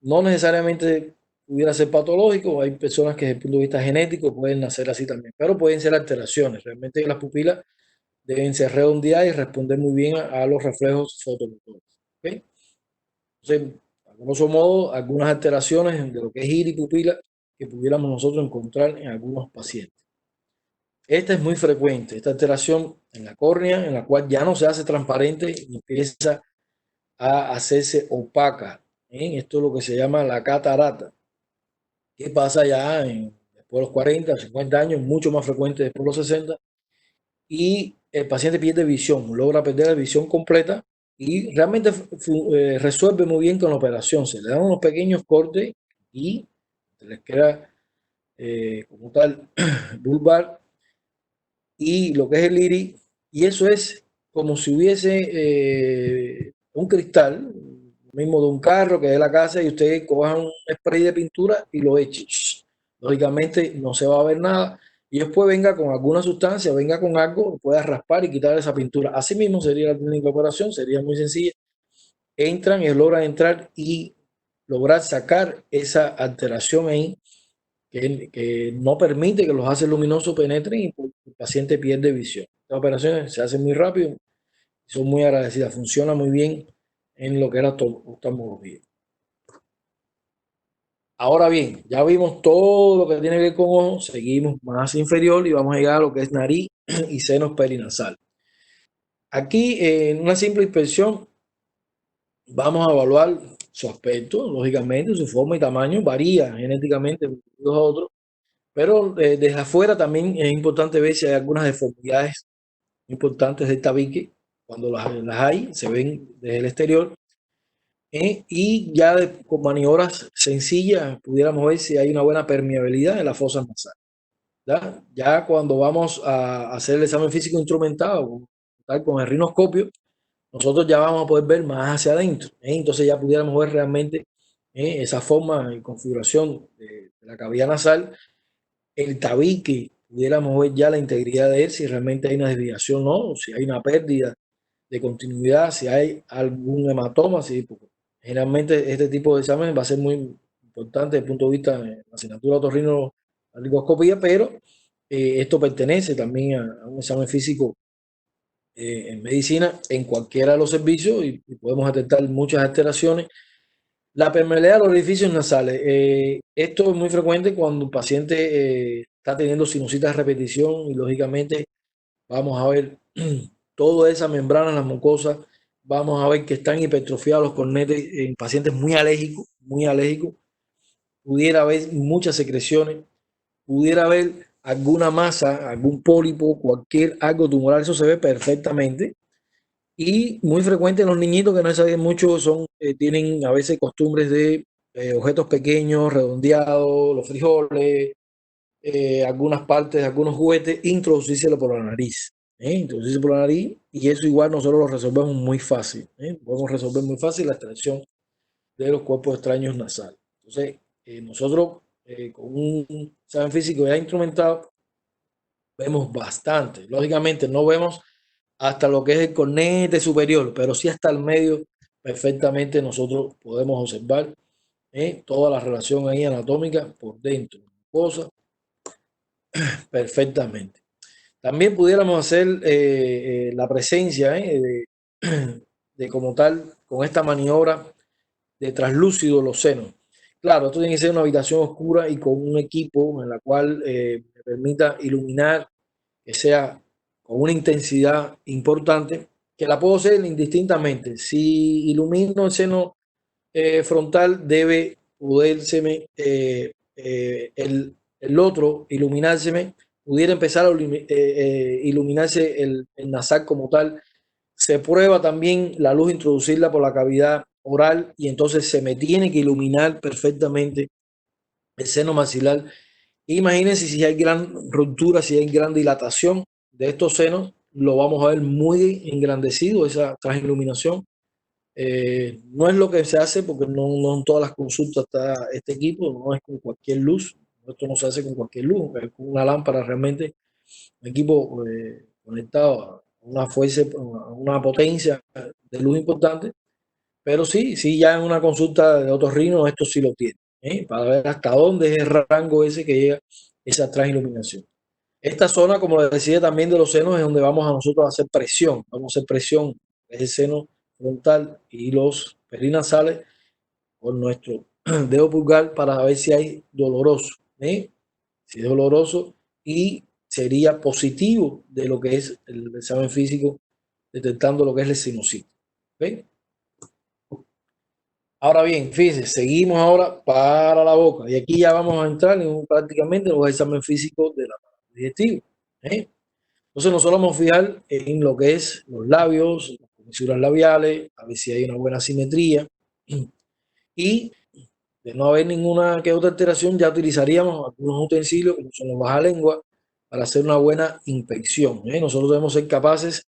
No necesariamente pudiera ser patológico, hay personas que desde el punto de vista genético pueden nacer así también, pero pueden ser alteraciones. Realmente las pupilas deben ser redondeadas y responder muy bien a los reflejos fotomotores. ¿Ok? Entonces, a grosso modo, algunas alteraciones de lo que es iris y pupila que pudiéramos nosotros encontrar en algunos pacientes. Esta es muy frecuente, esta alteración en la córnea, en la cual ya no se hace transparente y empieza a hacerse opaca. Esto es lo que se llama la catarata, que pasa ya después de los 40, 50 años, mucho más frecuente después de los 60, y el paciente pierde visión, logra perder la visión completa y realmente resuelve muy bien con la operación. Se le dan unos pequeños cortes y se les queda como tal vulvar y lo que es el iris, y eso es como si hubiese un cristal, mismo de un carro que de la casa, y usted coja un spray de pintura y lo eche. Lógicamente no se va a ver nada. Y después venga con alguna sustancia, venga con algo, pueda raspar y quitar esa pintura. Así mismo sería la técnica de operación, sería muy sencilla. Entran y logran entrar y lograr sacar esa alteración ahí que no permite que los haces luminosos penetren y el paciente pierde visión. Estas operaciones se hacen muy rápido y son muy agradecidas. Funciona muy bien en lo que era oftalmología. Ahora bien, ya vimos todo lo que tiene que ver con ojos, seguimos más inferior y vamos a llegar a lo que es nariz y senos perinasal. Aquí, en una simple inspección, vamos a evaluar su aspecto, lógicamente, su forma y tamaño varía genéticamente de unos a otros, pero desde afuera también es importante ver si hay algunas deformidades importantes del tabique. Cuando las hay, se ven desde el exterior. Y ya con maniobras sencillas pudiéramos ver si hay una buena permeabilidad en la fosa nasal. Ya cuando vamos a hacer el examen físico instrumentado, con el rinoscopio, nosotros ya vamos a poder ver más hacia adentro. Entonces ya pudiéramos ver realmente esa forma y configuración de la cavidad nasal, el tabique, pudiéramos ver ya la integridad de él, si realmente hay una desviación o no, si hay una pérdida de continuidad, si hay algún hematoma, si, porque generalmente este tipo de examen va a ser muy importante desde el punto de vista de la asignatura otorrinolaringoscopía, pero esto pertenece también a un examen físico en medicina en cualquiera de los servicios y podemos detectar muchas alteraciones. La permeabilidad de los orificios nasales. Esto es muy frecuente cuando un paciente está teniendo sinusitis de repetición y lógicamente vamos a ver toda esa membrana en las mucosas, vamos a ver que están hipertrofiados los cornetes en pacientes muy alérgicos, pudiera haber muchas secreciones, pudiera haber alguna masa, algún pólipo, cualquier algo tumoral, eso se ve perfectamente. Y muy frecuente en los niñitos que no saben mucho, tienen a veces costumbres de objetos pequeños, redondeados, los frijoles, algunas partes, algunos juguetes, introducírselo por la nariz. Introducirse por la nariz y eso igual nosotros lo resolvemos muy fácil. Podemos resolver muy fácil la extracción de los cuerpos extraños nasales. Entonces, nosotros con un examen físico ya instrumentado vemos bastante. Lógicamente no vemos hasta lo que es el cornete superior, pero sí hasta el medio perfectamente nosotros podemos observar toda la relación ahí anatómica por dentro. Cosa perfectamente. También pudiéramos hacer la presencia de como tal con esta maniobra de translúcido los senos. Claro, esto tiene que ser una habitación oscura y con un equipo en la cual me permita iluminar, que sea con una intensidad importante, que la puedo hacer indistintamente. Si ilumino el seno frontal, debe podérseme el otro iluminárseme, pudiera empezar a iluminarse el nasal como tal. Se prueba también la luz, introducirla por la cavidad oral y entonces se me tiene que iluminar perfectamente el seno maxilar. Imagínense si hay gran ruptura, si hay gran dilatación de estos senos, lo vamos a ver muy engrandecido, esa transiluminación. No es lo que se hace porque no en todas las consultas está este equipo, no es con cualquier luz, esto no se hace con cualquier luz, es con una lámpara realmente, un equipo conectado a una fuerza, a una potencia de luz importante, pero sí, ya en una consulta de otorrino esto sí lo tiene, para ver hasta dónde es el rango ese que llega esa transiluminación. Esta zona, como les decía, también de los senos es donde vamos a nosotros a hacer presión. Vamos a hacer presión, es el seno frontal y los perinasales con nuestro dedo pulgar para ver si hay doloroso, si es doloroso y sería positivo de lo que es el examen físico, detectando lo que es el sinusitis. ¿Okay? Ahora bien, fíjense, seguimos ahora para la boca y aquí ya vamos a entrar en prácticamente los exámenes físicos del aparato digestivo. Entonces nosotros vamos a fijar en lo que es los labios, las comisuras labiales, a ver si hay una buena simetría. Y de no haber ninguna que otra alteración, ya utilizaríamos algunos utensilios como son los bajalengua para hacer una buena inspección. Nosotros debemos ser capaces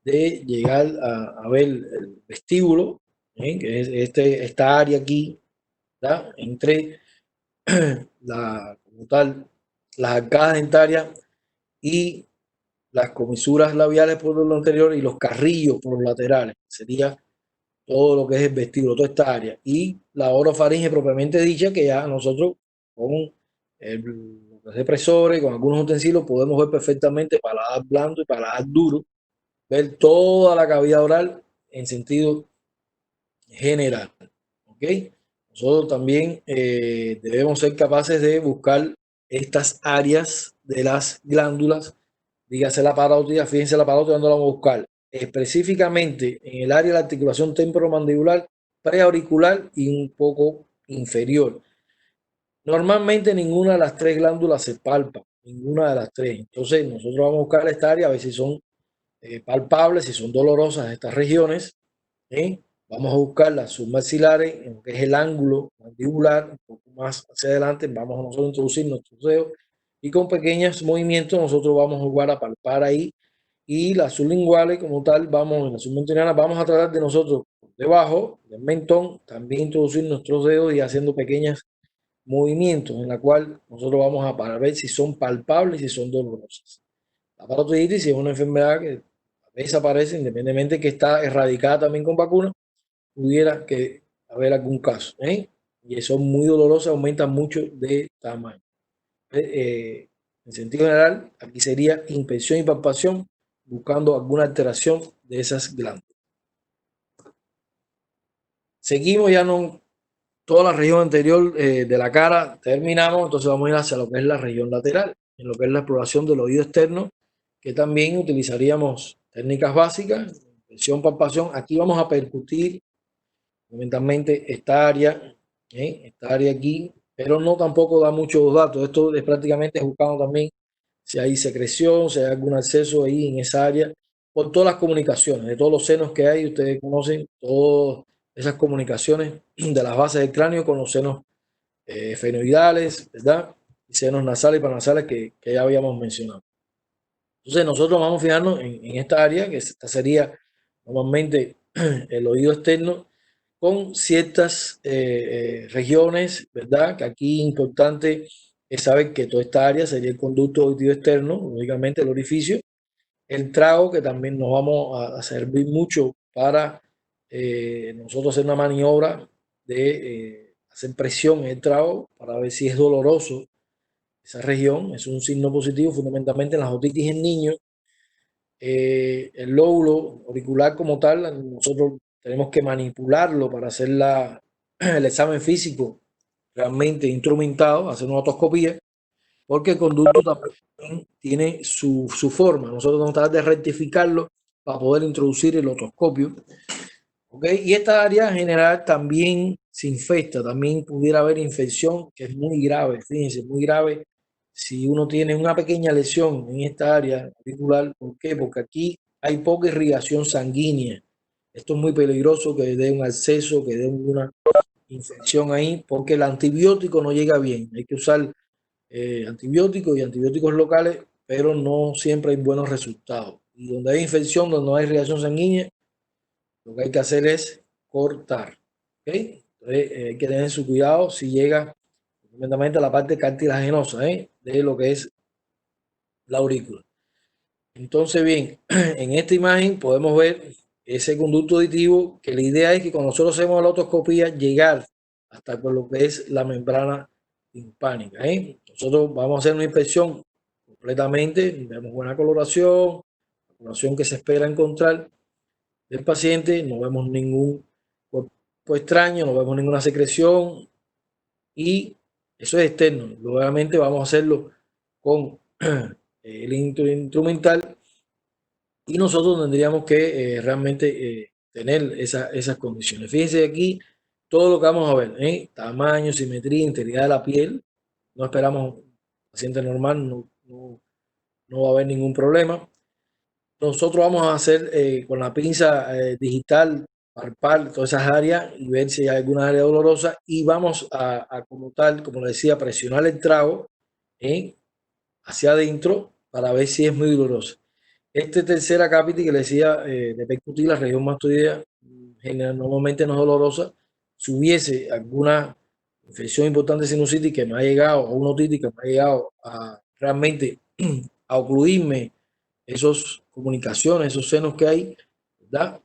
de llegar a ver el vestíbulo, que es esta área aquí, ¿verdad? Entre como tal, las arcadas dentarias y las comisuras labiales por lo anterior y los carrillos por los laterales. Sería todo lo que es el vestíbulo, toda esta área. Y la orofaringe propiamente dicha, que ya nosotros con los depresores, con algunos utensilios, podemos ver perfectamente paladar blando y paladar duro, ver toda la cavidad oral en sentido general. ¿Ok? Nosotros también debemos ser capaces de buscar estas áreas de las glándulas, dígase la parótida, fíjense la parótida donde la vamos a buscar, específicamente en el área de la articulación temporomandibular, preauricular y un poco inferior. Normalmente ninguna de las tres glándulas se palpa, ninguna de las tres. Entonces nosotros vamos a buscar esta área a ver si son palpables, si son dolorosas estas regiones. ¿eh? Vamos a buscar las submaxilares, en lo que es el ángulo mandibular, un poco más hacia adelante, vamos a nosotros introducir nuestros dedos y con pequeños movimientos nosotros vamos a jugar a palpar ahí y las sublinguales como tal, vamos en la submentoniana, vamos a tratar de nosotros debajo del mentón también introducir nuestros dedos y haciendo pequeños movimientos en la cual nosotros vamos a para ver si son palpables y si son dolorosas. La parotiditis es una enfermedad que a veces aparece independientemente que está erradicada también con vacunas, pudiera que haber algún caso, y son muy dolorosas, aumentan mucho de tamaño. En sentido general, aquí sería inspección y palpación buscando alguna alteración de esas glándulas. Seguimos ya no toda la región anterior de la cara, terminamos, entonces vamos a ir hacia lo que es la región lateral, en lo que es la exploración del oído externo, que también utilizaríamos técnicas básicas, inspección, palpación. Aquí vamos a percutir fundamentalmente esta área aquí, pero no tampoco da muchos datos. Esto es prácticamente buscando también si hay secreción, si hay algún acceso ahí en esa área, por todas las comunicaciones, de todos los senos que hay, ustedes conocen todas esas comunicaciones de las bases del cráneo con los senos fenoidales, ¿verdad? Y senos nasales y paranasales que ya habíamos mencionado. Entonces nosotros vamos a fijarnos en esta área, que esta sería normalmente el oído externo, con ciertas regiones, ¿verdad? Que aquí importante es saber que toda esta área sería el conducto auditivo externo, lógicamente el orificio, el trago, que también nos vamos a servir mucho para nosotros hacer una maniobra de hacer presión en el trago para ver si es doloroso esa región. Es un signo positivo fundamentalmente en las otitis en niños. El lóbulo auricular como tal, nosotros tenemos que manipularlo para hacer el examen físico realmente instrumentado, hacer una otoscopía, porque el conducto también tiene su forma. Nosotros vamos a tratar de rectificarlo para poder introducir el otoscopio. ¿Okay? Y esta área general también se infecta, también pudiera haber infección, que es muy grave, fíjense, muy grave. Si uno tiene una pequeña lesión en esta área auricular, ¿por qué? Porque aquí hay poca irrigación sanguínea. Esto es muy peligroso, que dé un acceso, que dé una infección ahí, porque el antibiótico no llega bien. Hay que usar antibióticos y antibióticos locales, pero no siempre hay buenos resultados. Y donde hay infección, donde no hay irrigación sanguínea, lo que hay que hacer es cortar. ¿Okay? Entonces, hay que tener su cuidado si llega completamente a la parte cartilaginosa de lo que es la aurícula. Entonces, bien, en esta imagen podemos ver ese conducto auditivo, que la idea es que cuando nosotros hacemos la otoscopía, llegar hasta con lo que es la membrana timpánica. Nosotros vamos a hacer una inspección completamente, vemos buena coloración, la coloración que se espera encontrar del paciente, no vemos ningún cuerpo extraño, no vemos ninguna secreción y eso es externo. Obviamente vamos a hacerlo con el instrumental y nosotros tendríamos que realmente tener esas condiciones. Fíjense aquí todo lo que vamos a ver, tamaño, simetría, integridad de la piel. No esperamos paciente normal, no va a haber ningún problema. Nosotros vamos a hacer con la pinza digital, palpar todas esas áreas y ver si hay alguna área dolorosa y vamos a como tal, como le decía, presionar el trago hacia adentro para ver si es muy doloroso. Este tercer acápite que le decía de percutir, la región mastoidea, normalmente no es dolorosa. Si hubiese alguna infección importante de sinusitis que me ha llegado, o una otitis que me ha llegado a realmente a ocluirme esas comunicaciones, esos senos que hay, ¿verdad?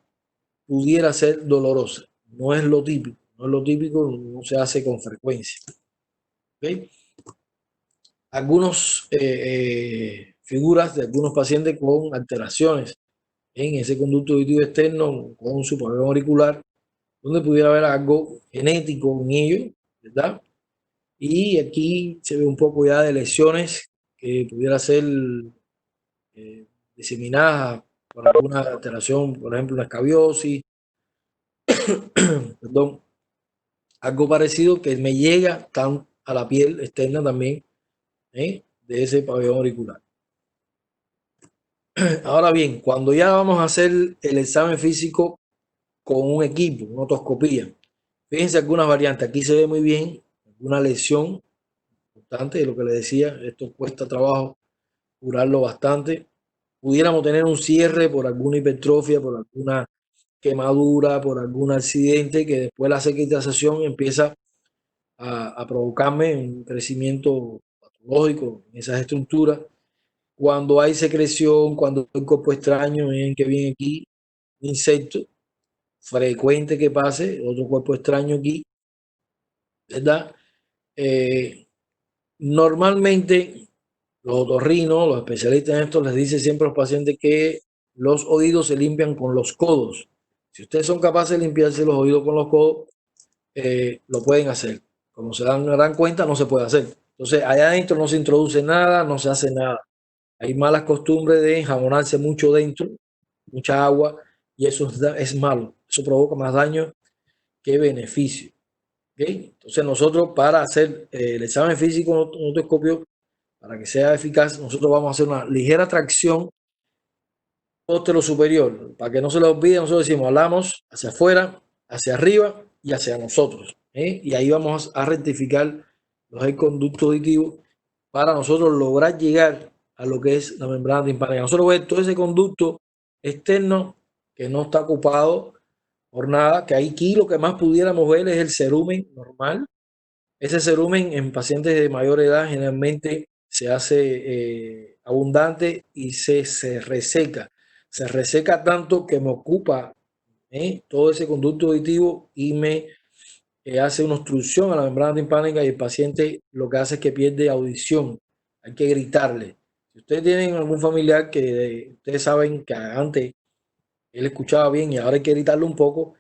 Pudiera ser dolorosa. No es lo típico, no es lo típico, no se hace con frecuencia. ¿Okay? Algunos figuras de algunos pacientes con alteraciones en ese conducto auditivo externo con su pabellón auricular, donde pudiera haber algo genético en ello, ¿verdad? Y aquí se ve un poco ya de lesiones que pudiera ser eh, diseminadas por alguna alteración, por ejemplo, una escabiosis, perdón, algo parecido que me llega tan a la piel externa también de ese pabellón auricular. Ahora bien, cuando ya vamos a hacer el examen físico con un equipo, una otoscopía, fíjense algunas variantes. Aquí se ve muy bien una lesión importante de lo que le decía. Esto cuesta trabajo curarlo bastante. Pudiéramos tener un cierre por alguna hipertrofia, por alguna quemadura, por algún accidente que después la cicatrización empieza a provocarme un crecimiento patológico en esas estructuras. Cuando hay secreción, cuando hay cuerpo extraño, miren que viene aquí, insecto, frecuente que pase, otro cuerpo extraño aquí, ¿verdad? Normalmente los otorrinos, los especialistas en esto, les dicen siempre a los pacientes que los oídos se limpian con los codos. Si ustedes son capaces de limpiarse los oídos con los codos, lo pueden hacer. Como se dan cuenta, no se puede hacer. Entonces, allá adentro no se introduce nada, no se hace nada. Hay malas costumbres de enjabonarse mucho dentro, mucha agua, y eso es malo. Eso provoca más daño que beneficio. ¿Okay? Entonces, nosotros para hacer el examen físico en otoscopio, para que sea eficaz, nosotros vamos a hacer una ligera tracción póstero superior. Para que no se lo olvide, nosotros decimos, hablamos hacia afuera, hacia arriba y hacia nosotros. Y ahí vamos a rectificar los conductos auditivos para nosotros lograr llegar a lo que es la membrana timpánica. Nosotros vemos todo ese conducto externo que no está ocupado por nada, que aquí lo que más pudiéramos ver es el cerumen normal. Ese cerumen en pacientes de mayor edad generalmente se hace abundante y se reseca. Se reseca tanto que me ocupa todo ese conducto auditivo y me hace una obstrucción a la membrana timpánica y el paciente lo que hace es que pierde audición. Hay que gritarle. Si ustedes tienen algún familiar que ustedes saben que antes él escuchaba bien y ahora hay que gritarle un poco,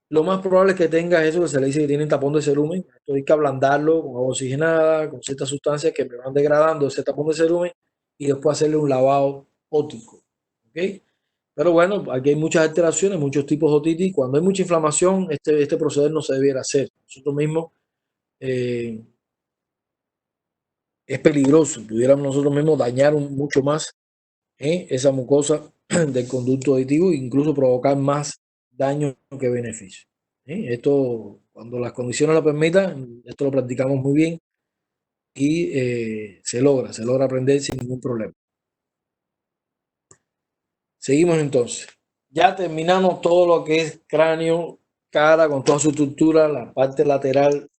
lo más probable es que tenga eso que se le dice que tiene tapón de cerumen. Esto hay que ablandarlo con agua oxigenada, con ciertas sustancias que me van degradando ese tapón de cerumen y después hacerle un lavado óptico. ¿Okay? Pero bueno, aquí hay muchas alteraciones, muchos tipos de otitis. Cuando hay mucha inflamación, este proceder no se debiera hacer. Nosotros mismos es peligroso. Pudiéramos nosotros mismos dañar mucho más esa mucosa del conducto auditivo e incluso provocar más daño que beneficio. Esto, cuando las condiciones lo permitan, esto lo practicamos muy bien y se logra aprender sin ningún problema. Seguimos entonces. Ya terminamos todo lo que es cráneo, cara con toda su estructura, la parte lateral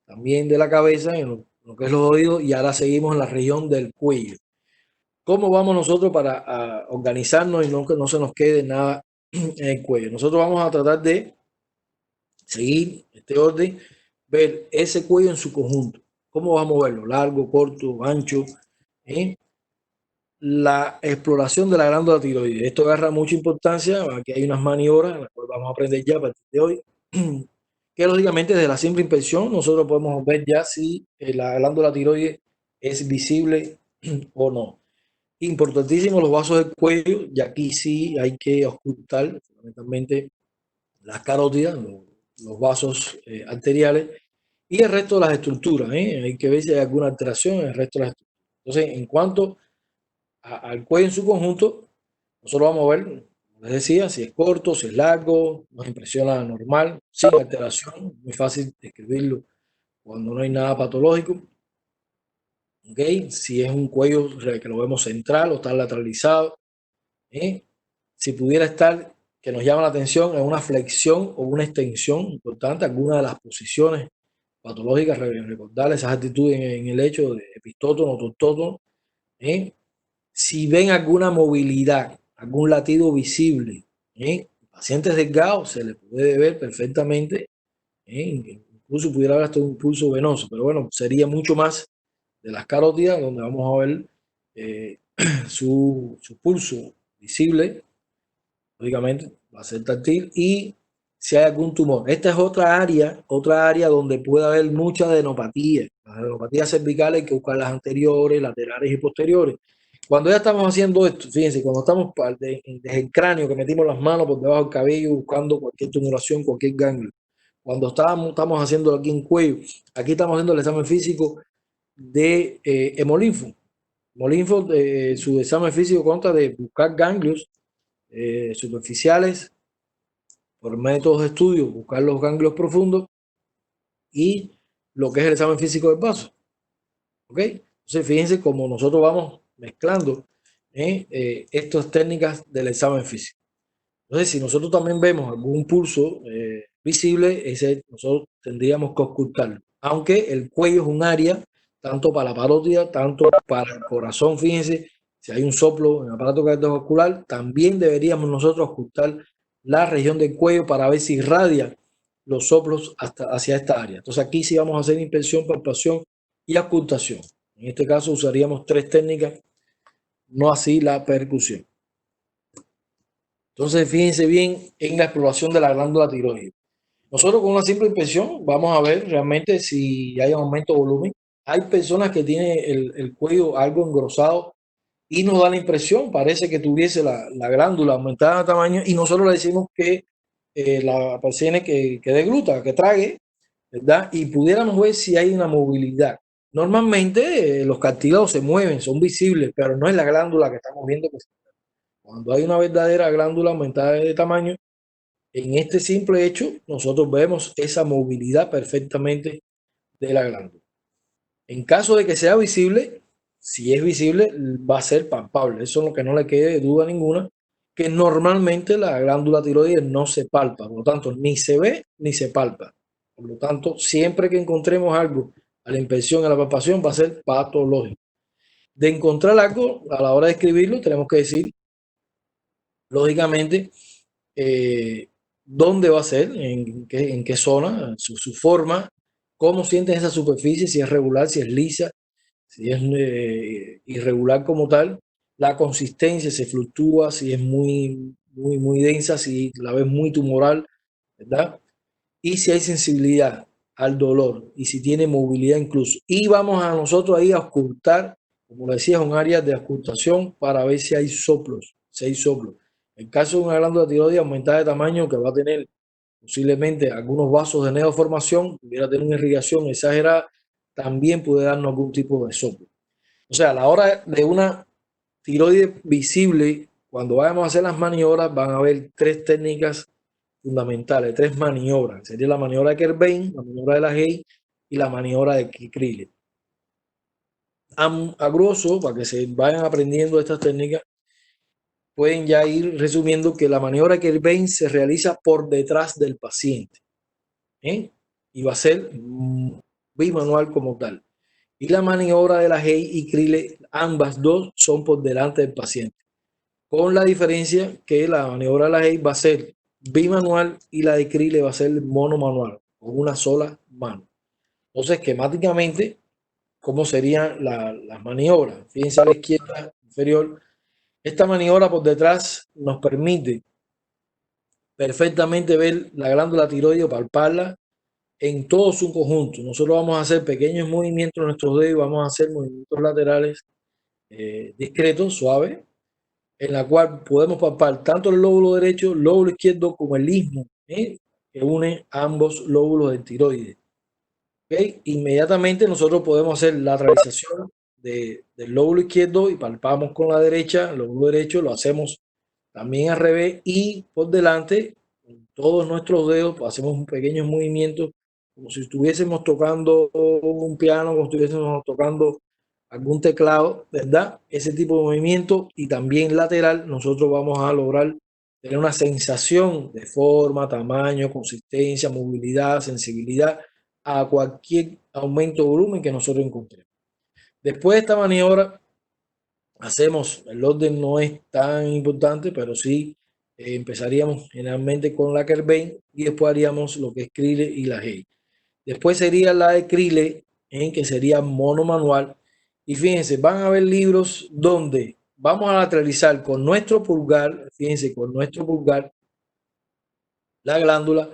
también de la cabeza, en lo que es los oídos, y ahora seguimos en la región del cuello. ¿Cómo vamos nosotros para organizarnos y no que no se nos quede nada en el cuello? Nosotros vamos a tratar de seguir este orden, ver ese cuello en su conjunto. ¿Cómo vamos a verlo? Largo, corto, ancho. ¿eh? La exploración de la glándula tiroides. Esto agarra mucha importancia. Aquí hay unas maniobras, las cuales vamos a aprender ya a partir de hoy. Que lógicamente desde la simple inspección nosotros podemos ver ya si la glándula tiroides es visible o no. Importantísimo los vasos del cuello, y aquí sí hay que ocultar fundamentalmente las carótidas, los vasos arteriales y el resto de las estructuras. Hay que ver si hay alguna alteración en el resto de las estructuras. Entonces, en cuanto al cuello en su conjunto, nosotros vamos a ver, como les decía, si es corto, si es largo, nos impresiona normal, sin alteración, muy fácil describirlo cuando no hay nada patológico. ¿Okay? Si es un cuello que lo vemos central o está lateralizado, si pudiera estar, que nos llama la atención, en una flexión o una extensión importante, alguna de las posiciones patológicas, recordar esas actitudes en el hecho de epistótono, tortótono. Si ven alguna movilidad, algún latido visible, pacientes delgados se les puede ver perfectamente, incluso pudiera haber hasta un pulso venoso, pero bueno, sería mucho más de las carótidas, donde vamos a ver su pulso visible, lógicamente va a ser táctil, y si hay algún tumor. Esta es otra área donde puede haber mucha adenopatía. Las adenopatías cervicales hay que buscar las anteriores, laterales y posteriores. Cuando ya estamos haciendo esto, fíjense, cuando estamos desde el cráneo, que metimos las manos por debajo del cabello buscando cualquier tumoración, cualquier ganglio. Cuando estamos haciendo aquí en cuello, aquí estamos haciendo el examen físico de hemolinfo. Hemolinfo, su examen físico consta de buscar ganglios superficiales por métodos de estudio, buscar los ganglios profundos y lo que es el examen físico del vaso. ¿Ok? Entonces, fíjense cómo nosotros vamos mezclando estas técnicas del examen físico. Entonces, si nosotros también vemos algún pulso visible, nosotros tendríamos que ocultarlo. Aunque el cuello es un área, tanto para la parótida, tanto para el corazón, fíjense, si hay un soplo en el aparato cardiovascular, también deberíamos nosotros ocultar la región del cuello para ver si irradia los soplos hacia esta área. Entonces aquí sí vamos a hacer inspección, palpación y ocultación. En este caso usaríamos tres técnicas, no así la percusión. Entonces, fíjense bien en la exploración de la glándula tiroides. Nosotros con una simple inspección vamos a ver realmente si hay un aumento de volumen. Hay personas que tienen el cuello algo engrosado y nos da la impresión, parece que tuviese la glándula aumentada de tamaño y nosotros le decimos que la paciente que degluta, que trague, ¿verdad? Y pudiéramos ver si hay una movilidad. Normalmente los cartílagos se mueven, son visibles, pero no es la glándula que estamos viendo. Cuando hay una verdadera glándula aumentada de tamaño, en este simple hecho, nosotros vemos esa movilidad perfectamente de la glándula. En caso de que sea visible, si es visible, va a ser palpable. Eso es lo que no le quede duda ninguna, que normalmente la glándula tiroides no se palpa, por lo tanto, ni se ve ni se palpa. Por lo tanto, siempre que encontremos algo a la inspección, a la palpación, va a ser patológico. De encontrar algo, a la hora de escribirlo, tenemos que decir, lógicamente, eh, dónde va a ser, en qué zona, su forma, cómo sienten esa superficie, si es regular, si es lisa, si es irregular como tal, la consistencia se fluctúa, si es muy densa, si la ves muy tumoral, ¿verdad? Y si hay sensibilidad al dolor y si tiene movilidad incluso. Y vamos a nosotros ahí a ocultar, como decía, un área de ocultación para ver si hay soplos, si hay soplos. En caso de una glándula tiroides aumentada de tamaño que va a tener posiblemente algunos vasos de neoformación, pudiera tener una irrigación exagerada, también puede darnos algún tipo de soplo. O sea, a la hora de una tiroides visible, cuando vayamos a hacer las maniobras, van a haber tres técnicas fundamentales, 3 maniobras. Sería la maniobra de Kerbein, la maniobra de la Hay y la maniobra de Krille. A grosso, para que se vayan aprendiendo estas técnicas, pueden ya ir resumiendo que la maniobra de Kerbein se realiza por detrás del paciente, ¿eh? Y va a ser bimanual como tal. Y la maniobra de la Hay y Krille, ambas dos son por delante del paciente, con la diferencia que la maniobra de la Hay va a ser bimanual y la de Krille va a ser monomanual, con una sola mano. Entonces, esquemáticamente, ¿cómo serían las maniobras? Fíjense a la izquierda inferior. Esta maniobra por detrás nos permite perfectamente ver la glándula tiroidea, palparla en todo su conjunto. Nosotros vamos a hacer pequeños movimientos en nuestros dedos, vamos a hacer movimientos laterales discretos, suaves, en la cual podemos palpar tanto el lóbulo derecho, el lóbulo izquierdo, como el istmo, que une ambos lóbulos del tiroides. ¿Okay? Inmediatamente nosotros podemos hacer lateralización del lóbulo izquierdo y palpamos con la derecha, el lóbulo derecho, lo hacemos también al revés y por delante, con todos nuestros dedos, pues hacemos un pequeño movimiento como si estuviésemos tocando un piano, como si estuviésemos tocando algún teclado, ¿verdad? Ese tipo de movimiento y también lateral, nosotros vamos a lograr tener una sensación de forma, tamaño, consistencia, movilidad, sensibilidad a cualquier aumento de volumen que nosotros encontremos. Después de esta maniobra, hacemos, el orden no es tan importante, pero sí empezaríamos generalmente con la Kerbein y después haríamos lo que es Krille y la Hay. Después sería la de Krille, que sería monomanual. Y fíjense, van a haber libros donde vamos a lateralizar con nuestro pulgar, fíjense, con nuestro pulgar, la glándula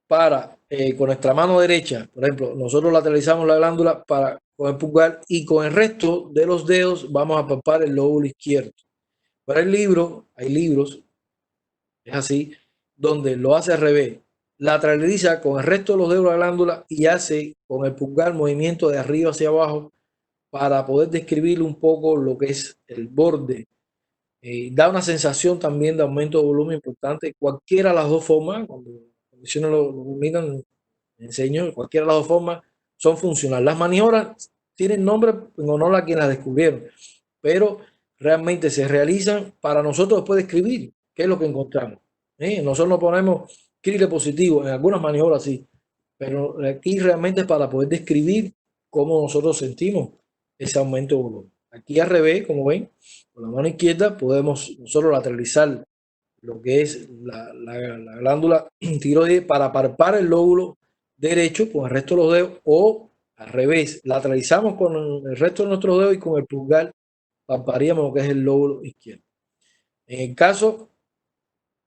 para, con nuestra mano derecha, por ejemplo, nosotros lateralizamos la glándula para, con el pulgar y con el resto de los dedos vamos a palpar el lóbulo izquierdo. Pero hay libros, es así, donde lo hace al revés. Lateraliza con el resto de los dedos de la glándula y hace con el pulgar movimiento de arriba hacia abajo para poder describir un poco lo que es el borde. Da una sensación también de aumento de volumen importante. Cualquiera de las dos formas, cuando las condiciones lo permitan, enseño, cualquiera de las dos formas son funcionales. Las maniobras tienen nombre en honor a quienes las descubrieron, pero realmente se realizan para nosotros después de escribir qué es lo que encontramos. Nosotros no ponemos Krille positivo, en algunas maniobras sí, pero aquí realmente es para poder describir cómo nosotros sentimos ese aumento de volumen. Aquí al revés, como ven, con la mano izquierda podemos nosotros lateralizar lo que es la glándula tiroides para palpar el lóbulo derecho con el resto de los dedos o al revés, lateralizamos con el resto de nuestros dedos y con el pulgar palparíamos lo que es el lóbulo izquierdo. En el caso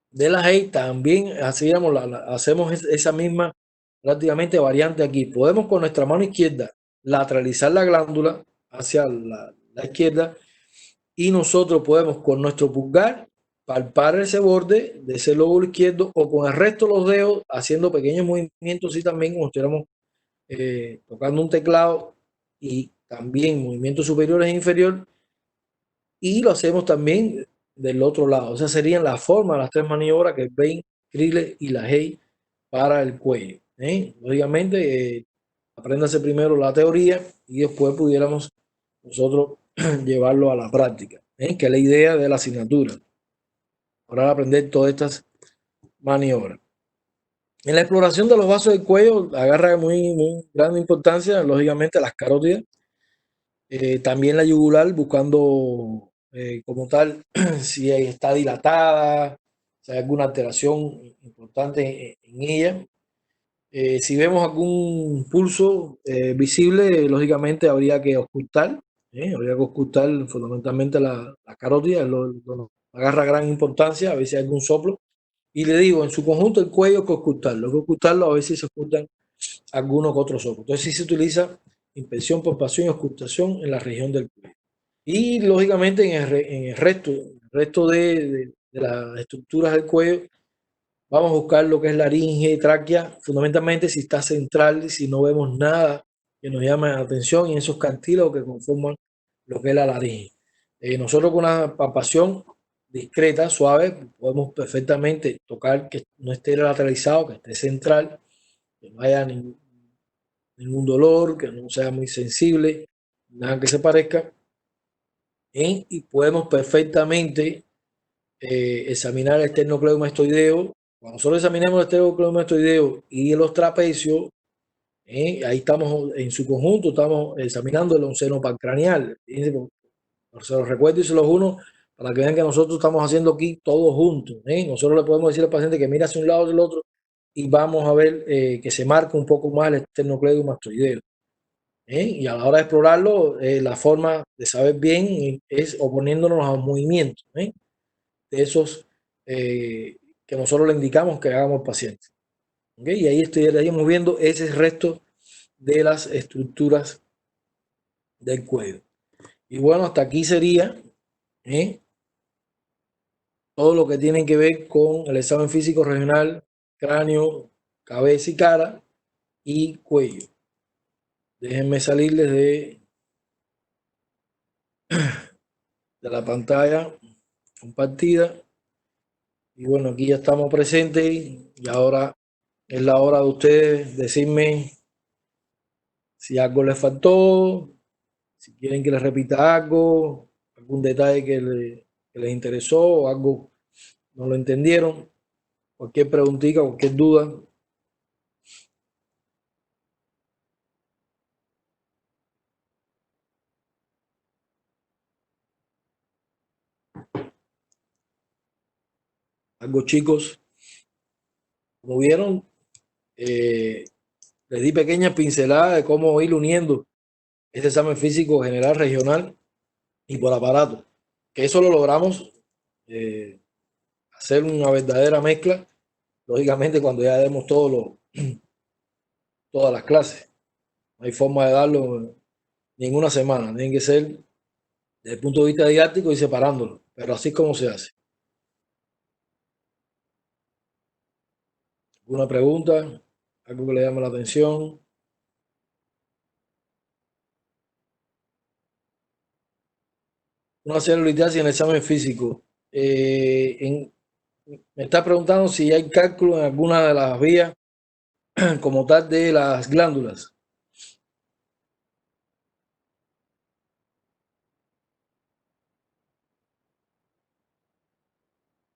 de la Hay también hacemos esa misma prácticamente variante aquí. Podemos con nuestra mano izquierda lateralizar la glándula hacia la izquierda y nosotros podemos con nuestro pulgar palpar ese borde de ese lóbulo izquierdo o con el resto de los dedos haciendo pequeños movimientos y también como estuviéramos tocando un teclado y también movimientos superiores e inferiores y lo hacemos también del otro lado. O sea, serían las formas, las 3 maniobras que ven Krille y la Hay para el cuello. Lógicamente, apréndase primero la teoría y después pudiéramos nosotros llevarlo a la práctica, que es la idea de la asignatura. Ahora aprender todas estas maniobras. En la exploración de los vasos del cuello agarra muy grande importancia, lógicamente, las carótidas. También la yugular, buscando como tal si está dilatada, si hay alguna alteración importante en ella. Si vemos algún pulso visible, lógicamente habría que ocultar. Habría que ocultar fundamentalmente la carótida, agarra gran importancia, a veces hay algún soplo. Y le digo, en su conjunto el cuello hay que ocultarlo, a veces se ocultan algunos otros soplos. Entonces sí se utiliza inspección, palpación y ocultación en la región del cuello. Y lógicamente en el resto de las estructuras del cuello, vamos a buscar lo que es laringe, tráquea, fundamentalmente si está central, si no vemos nada que nos llame la atención y esos cartílagos que conforman lo que es la laringe. Nosotros con una palpación discreta, suave, podemos perfectamente tocar que no esté lateralizado, que esté central, que no haya ningún dolor, que no sea muy sensible, nada que se parezca. Y podemos perfectamente examinar el esternocleidomastoideo. Cuando nosotros examinemos el esternocleidomastoideo y los trapecios, ahí estamos en su conjunto, estamos examinando el onceno pancraneal. Se los recuerdo y se los uno para que vean que nosotros estamos haciendo aquí todos juntos. Nosotros le podemos decir al paciente que mira hacia un lado y del otro y vamos a ver que se marca un poco más el esternocleidomastoideo. Y a la hora de explorarlo, la forma de saber bien es oponiéndonos a los movimientos de esos que nosotros le indicamos que hagamos al paciente. Y ahí estaríamos viendo ese resto de las estructuras del cuello. Y bueno, hasta aquí sería todo lo que tiene que ver con el examen físico regional, cráneo, cabeza y cara y cuello. Déjenme salirles de la pantalla compartida. Y bueno, aquí ya estamos presentes y ahora es la hora de ustedes decirme si algo les faltó, si quieren que les repita algo, algún detalle que les interesó o algo no lo entendieron, cualquier preguntita, cualquier duda. Algo, chicos, como vieron, les di pequeñas pinceladas de cómo ir uniendo este examen físico general regional y por aparato, que eso lo logramos hacer una verdadera mezcla, lógicamente cuando ya demos todas las clases. No hay forma de darlo ni en una semana, tiene que ser desde el punto de vista didáctico y separándolo, pero así es como se hace. ¿Alguna pregunta? ¿Algo que le llame la atención? Una celulitis en el examen físico. Me está preguntando si hay cálculo en alguna de las vías como tal de las glándulas.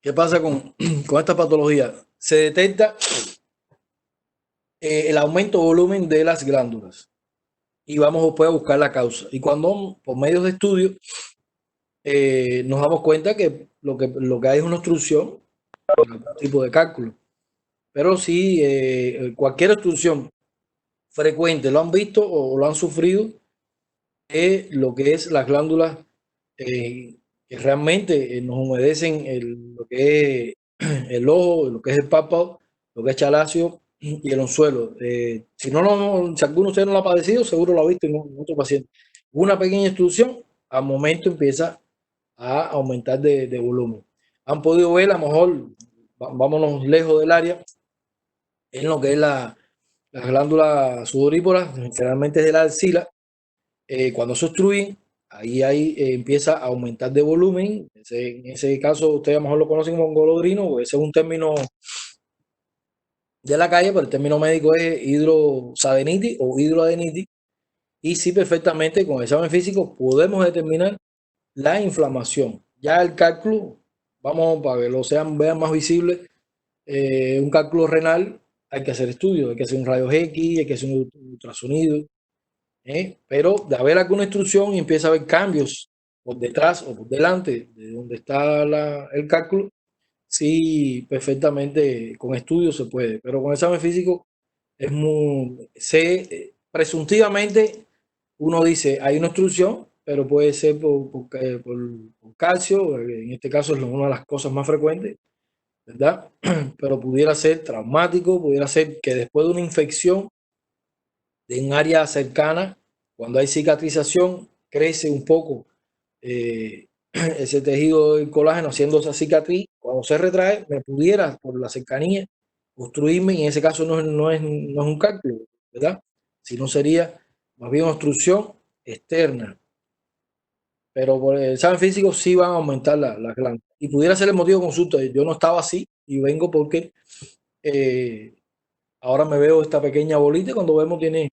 ¿Qué pasa con esta patología? Se detecta el aumento de volumen de las glándulas y vamos después a buscar la causa. Y cuando por medios de estudio nos damos cuenta que lo que hay es una obstrucción por algún tipo de cálculo. Pero si cualquier obstrucción frecuente lo han visto o lo han sufrido, lo que es las glándulas que realmente nos humedecen lo que es el ojo, lo que es el párpado, lo que es chalacio y el anzuelo. Si alguno de ustedes no lo ha padecido, seguro lo ha visto en otro paciente. Una pequeña obstrucción, al momento empieza a aumentar de volumen. Han podido ver, a lo mejor, vámonos lejos del área, en lo que es las glándulas sudoríparas, generalmente es de la axila. Cuando se obstruyen, ahí empieza a aumentar de volumen. En ese caso, ustedes a lo mejor lo conocen como golodrino, o ese es un término de la calle, pero el término médico es hidrosadenitis o hidroadenitis. Y sí, perfectamente con el examen físico podemos determinar la inflamación. Ya el cálculo, vamos para que lo vean más visible, un cálculo renal, hay que hacer estudios, hay que hacer un rayos X, hay que hacer un ultrasonido, pero de haber alguna instrucción y empieza a haber cambios por detrás o por delante de donde está el cálculo, sí, perfectamente con estudios se puede, pero con examen físico es presuntivamente uno dice hay una obstrucción, pero puede ser por calcio, en este caso es una de las cosas más frecuentes, ¿verdad? Pero pudiera ser traumático, pudiera ser que después de una infección de un área cercana, cuando hay cicatrización, crece un poco ese tejido del colágeno haciendo esa cicatriz. Cuando se retrae, me pudiera, por la cercanía, obstruirme y en ese caso no es un cálculo, ¿verdad? Sino sería más bien obstrucción externa. Pero por el examen físico sí van a aumentar las glándulas. y pudiera ser el motivo de consulta. Yo no estaba así y vengo porque eh, ahora me veo esta pequeña bolita y cuando vemos tiene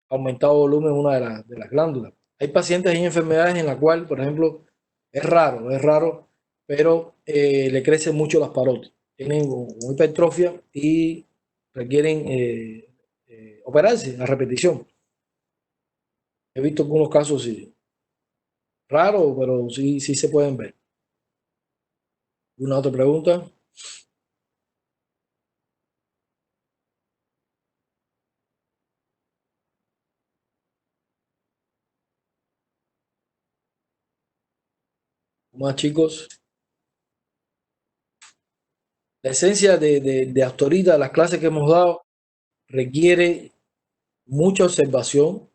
aumentado volumen una de las glándulas. Hay pacientes y enfermedades en la cual, por ejemplo, es raro, pero le crecen mucho las parotis. Tienen hipertrofia y requieren operarse a repetición. He visto algunos casos sí, raros, pero sí, sí se pueden ver. ¿Una otra pregunta? Más chicos. La esencia de hasta ahorita, las clases que hemos dado, requiere mucha observación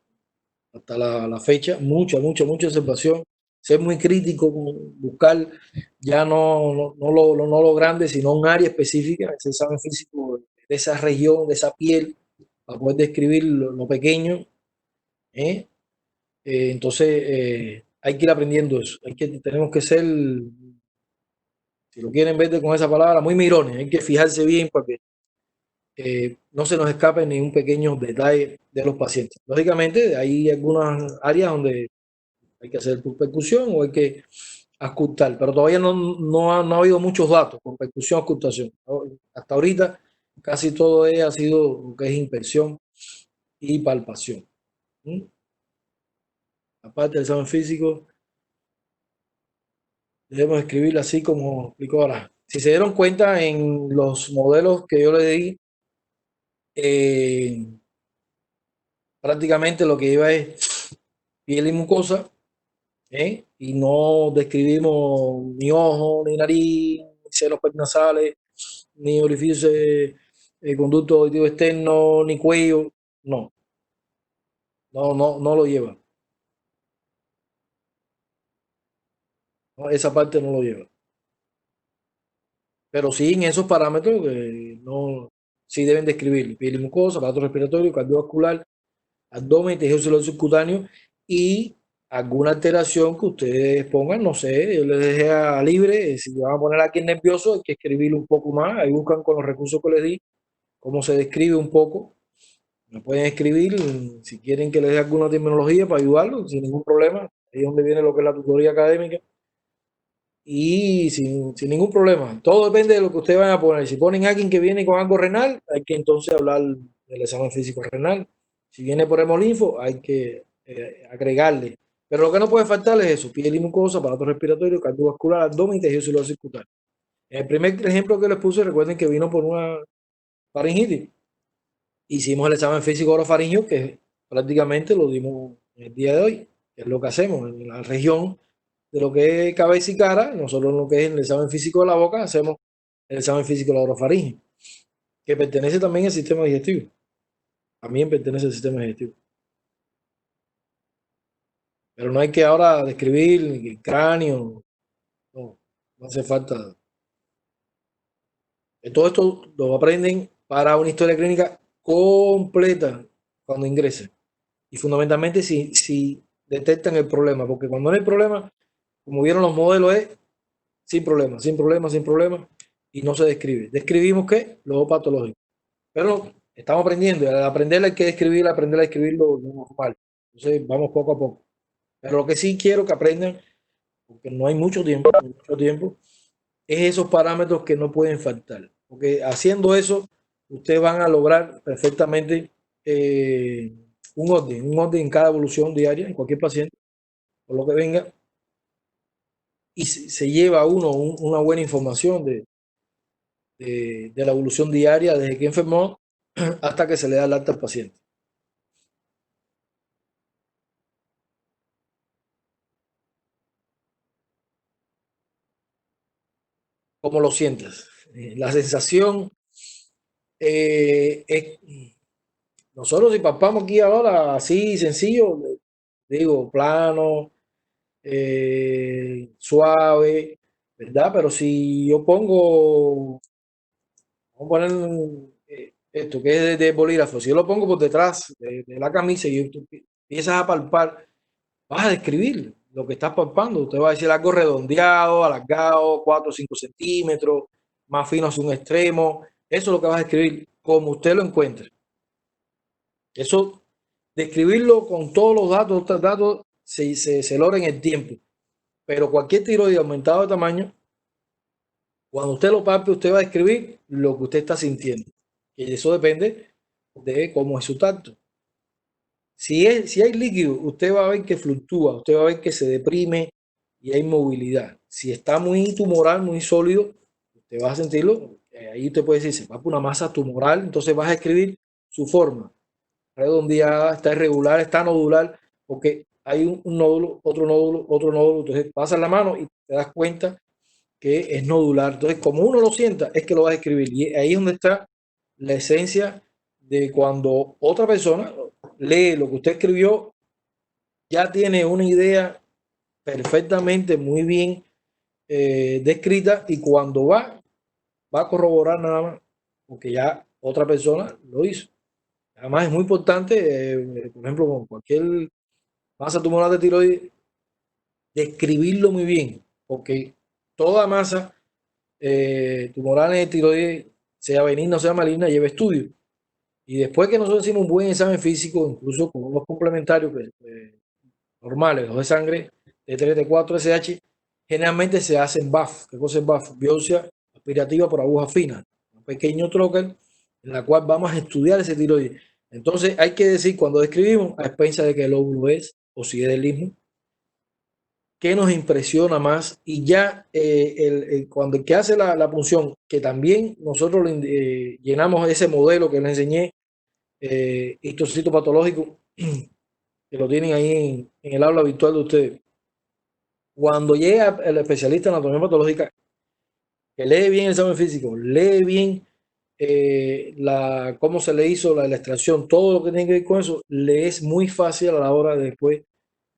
hasta la fecha, mucha observación, ser muy crítico, buscar ya no lo grande, sino un área específica, ese examen físico de esa región, de esa piel, para poder describir lo pequeño. ¿Eh? Hay que ir aprendiendo eso, tenemos que ser, si lo quieren ver con esa palabra, muy mirones, hay que fijarse bien para que no se nos escape ni un pequeño detalle de los pacientes. Lógicamente, hay algunas áreas donde hay que hacer percusión o hay que auscultar, pero todavía no ha habido muchos datos con percusión, auscultación. Hasta ahorita casi todo ha sido lo que es inspección y palpación. ¿Mm? Aparte del examen físico, debemos escribirlo así como explico ahora. Si se dieron cuenta en los modelos que yo le di, eh, prácticamente lo que iba es piel y mucosa, ¿eh? Y no describimos ni ojo, ni nariz, ni senos perinasales, ni orificio conducto auditivo externo, ni cuello. No, no lo lleva. ¿No? Esa parte no lo lleva. Pero sí en esos parámetros no, sí deben describir piel y mucosa, aparato respiratorio, cardiovascular, abdomen, tejido celular subcutáneo y alguna alteración que ustedes pongan, no sé, yo les dejé a libre, si van a poner a alguien nervioso hay que escribirlo un poco más, ahí buscan con los recursos que les di cómo se describe un poco, me pueden escribir si quieren que les dé alguna terminología para ayudarlos sin ningún problema, ahí es donde viene lo que es la tutoría académica y sin ningún problema, todo depende de lo que ustedes van a poner, si ponen a alguien que viene con algo renal, hay que entonces hablar del examen físico renal, si viene por hemolinfo, hay que agregarle. Pero lo que no puede faltar es eso, piel y mucosa, aparato respiratorio, cardiovascular, abdomen y tejido celular circular. En el primer ejemplo que les puse, recuerden que vino por una faringitis. Hicimos el examen físico orofaringio, que prácticamente lo dimos el día de hoy, que es lo que hacemos en la región de lo que es cabeza y cara. Nosotros en lo que es el examen físico de la boca, hacemos el examen físico de la orofaringe, que pertenece también al sistema digestivo. También pertenece al sistema digestivo. Pero no hay que ahora describir el cráneo, no, no hace falta. Todo esto lo aprenden para una historia clínica completa cuando ingresen. Y fundamentalmente si detectan el problema, porque cuando no hay problema, como vieron los modelos, es sin problema, sin problema, sin problema, y no se describe. Describimos qué, lo patológico. Pero estamos aprendiendo, y al aprender hay que describir, aprender a escribir lo normal. Entonces vamos poco a poco. Pero lo que sí quiero que aprendan, porque no hay mucho tiempo, es esos parámetros que no pueden faltar. Porque haciendo eso, ustedes van a lograr perfectamente eh, un orden en cada evolución diaria, en cualquier paciente, por lo que venga, y se lleva uno una buena información de la evolución diaria desde que enfermó hasta que se le da el alta al paciente. ¿Cómo lo sientes? La sensación es, nosotros si palpamos aquí ahora así sencillo, digo, plano, suave, ¿verdad? Pero si yo pongo, vamos a poner esto que es de bolígrafo, si yo lo pongo por detrás de la camisa y tú empiezas a palpar, vas a describir lo que estás palpando. Usted va a decir algo redondeado, alargado, 4 o 5 centímetros, más fino hacia un extremo. Eso es lo que vas a escribir, como usted lo encuentre. Eso, describirlo con todos los datos se logra en el tiempo. Pero cualquier tiroide aumentado de tamaño, cuando usted lo palpe, usted va a escribir lo que usted está sintiendo. Y eso depende de cómo es su tacto. Si hay líquido, usted va a ver que fluctúa, usted va a ver que se deprime y hay movilidad. Si está muy tumoral, muy sólido, usted va a sentirlo. Ahí usted puede decir, se va por una masa tumoral, entonces vas a escribir su forma. Redondeada, está irregular, está nodular, porque hay un nódulo, otro nódulo, otro nódulo. Entonces pasas la mano y te das cuenta que es nodular. Entonces, como uno lo sienta, es que lo vas a escribir. Y ahí es donde está la esencia de cuando otra persona lee lo que usted escribió, ya tiene una idea perfectamente muy bien descrita y cuando va a corroborar nada más, porque ya otra persona lo hizo. Además es muy importante, por ejemplo, con cualquier masa tumoral de tiroides, describirlo muy bien, porque toda masa tumoral en el tiroides, sea benigna o sea maligna, lleva estudio. Y después que nosotros hicimos un buen examen físico, incluso con unos complementarios normales, los de sangre, T3, T4, SH, generalmente se hacen BAF. ¿Qué cosa es BAF? Biopsia aspirativa por aguja fina. Un pequeño trocar en la cual vamos a estudiar ese tiroides. Entonces hay que decir, cuando describimos, a expensas de que el óvulo es o si es del mismo, qué nos impresiona más y ya cuando el que hace la punción, que también nosotros llenamos ese modelo que les enseñé, histocitopatológico, que lo tienen ahí en el aula virtual de ustedes. Cuando llega el especialista en anatomía patológica, que lee bien el examen físico, lee bien cómo se le hizo la extracción, todo lo que tiene que ver con eso, le es muy fácil a la hora de después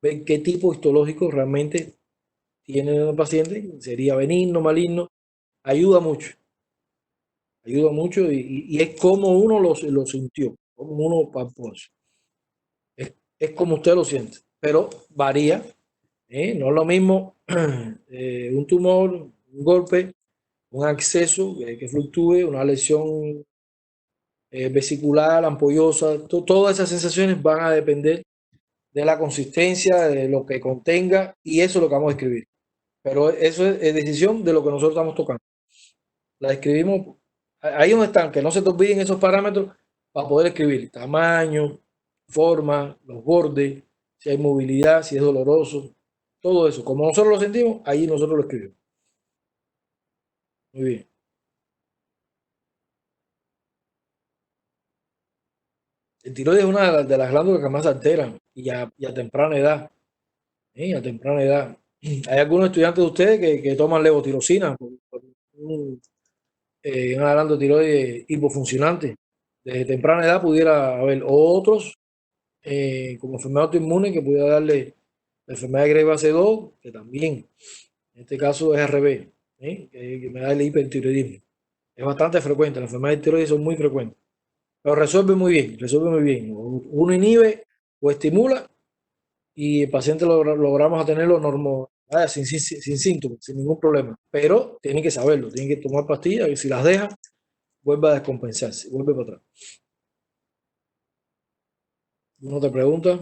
ver qué tipo histológico realmente tiene el paciente, sería benigno, maligno, ayuda mucho y es como uno lo sintió, como uno palpó eso. Es como usted lo siente, pero varía. No es lo mismo un tumor, un golpe, un acceso que fluctúe, una lesión vesicular, ampollosa. Todas esas sensaciones van a depender de la consistencia, de lo que contenga, y eso es lo que vamos a escribir. Pero eso es decisión de lo que nosotros estamos tocando. La escribimos ahí donde están, que no se te olviden esos parámetros para poder escribir tamaño, forma, los bordes, si hay movilidad, si es doloroso, todo eso. Como nosotros lo sentimos, ahí nosotros lo escribimos. Muy bien. El tiroides es una de las glándulas que más se alteran y a temprana edad. A temprana edad. Hay algunos estudiantes de ustedes que toman levotirosina por una glándula tiroides hipofuncionante. Desde temprana edad pudiera haber otros como enfermedad autoinmune que pudiera darle la enfermedad de Graves AC2, que también en este caso es RB, que me da el hipertiroidismo. Es bastante frecuente, las enfermedades de tiroides son muy frecuentes, pero resuelve muy bien, resuelve muy bien. Uno inhibe o estimula y el paciente logramos a tenerlo sin síntomas, sin ningún problema, pero tiene que saberlo, tiene que tomar pastillas y si las deja, vuelve a descompensarse, vuelve para atrás. Uno te pregunta.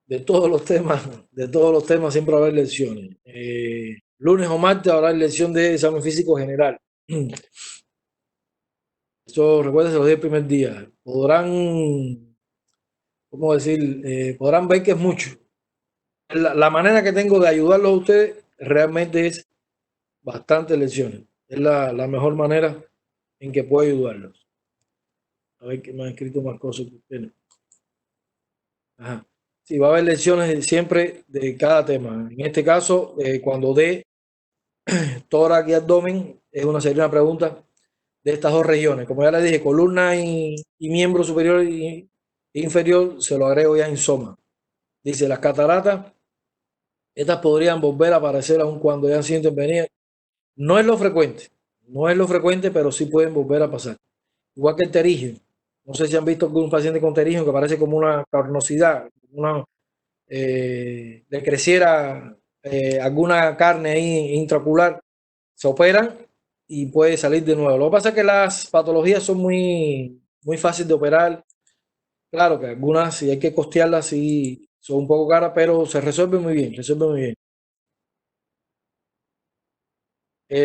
De todos los temas siempre habrá lecciones. Lunes o martes habrá lección de examen físico general. Eso recuerda, se los di el primer día. ¿Cómo decir? Podrán ver que es mucho. La manera que tengo de ayudarlos a ustedes realmente es bastantes lecciones. Es la mejor manera en que puedo ayudarlos. A ver que me han escrito más cosas que ustedes. Ajá. Sí, va a haber lecciones siempre de cada tema. En este caso, cuando dé tórax y abdomen, es una serie de preguntas de estas dos regiones. Como ya les dije, columna y miembro superior e inferior, se lo agrego ya en soma. Dice, las cataratas, estas podrían volver a aparecer aun cuando ya han sido intervenidas. No es lo frecuente, No es lo frecuente, pero sí pueden volver a pasar. Igual que el terigio. No sé si han visto algún paciente con terigio que parece como una carnosidad, le creciera alguna carne ahí intraocular, se operan y puede salir de nuevo. Lo que pasa es que las patologías son muy fáciles de operar. Claro que algunas, si hay que costearlas, sí son un poco caras, pero se resuelve muy bien, resuelve muy bien.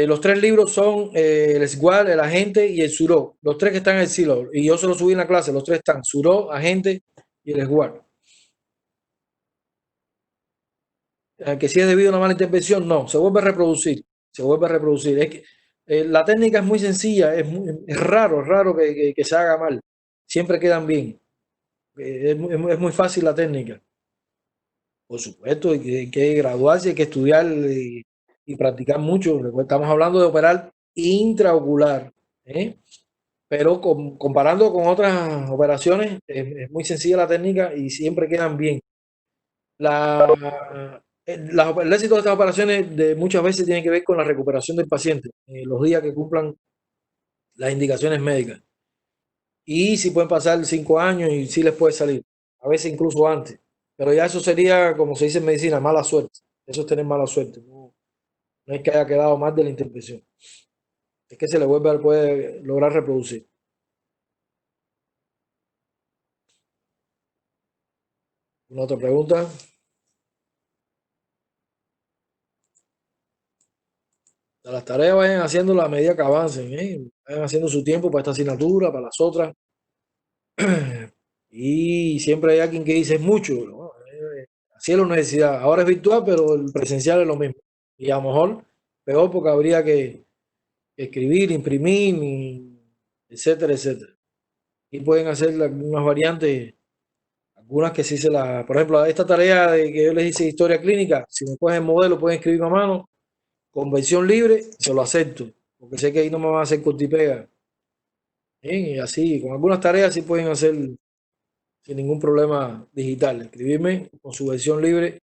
Los tres libros son el Esgual, el Agente y el Suró. Los tres que están en el silo. Y yo se los subí en la clase. Los tres están. Suró, Agente y el Esgual. Que si es debido a una mala intervención, no. Se vuelve a reproducir. Se vuelve a reproducir. Es que, la técnica es muy sencilla. Es raro que se haga mal. Siempre quedan bien. Es muy fácil la técnica. Por supuesto, hay que graduarse, hay que estudiar y practicar mucho. Estamos hablando de operar intraocular, ¿eh? Pero comparando con otras operaciones, es muy sencilla la técnica y siempre quedan bien. El éxito de estas operaciones muchas veces tiene que ver con la recuperación del paciente, los días que cumplan las indicaciones médicas. Y si pueden pasar 5 años y si les puede salir, a veces incluso antes. Pero ya eso sería, como se dice en medicina, mala suerte. Eso es tener mala suerte. No, no es que haya quedado mal de la intervención. Es que se le puede lograr reproducir. ¿Una otra pregunta? Las tareas vayan haciendo a medida que avancen, ¿eh? Vayan haciendo su tiempo para esta asignatura, para las otras. Y siempre hay alguien que dice es mucho, ¿no? Así es la universidad. Ahora es virtual, pero el presencial es lo mismo. Y a lo mejor peor porque habría que escribir, imprimir, etcétera, etcétera. Y pueden hacer algunas variantes, algunas que sí por ejemplo, esta tarea de que yo les hice historia clínica, si me cogen el modelo, pueden escribir a mano, con versión libre, se lo acepto, porque sé que ahí no me van a hacer corta y pega. Bien, y así, con algunas tareas sí pueden hacer sin ningún problema digital. Escribirme con su versión libre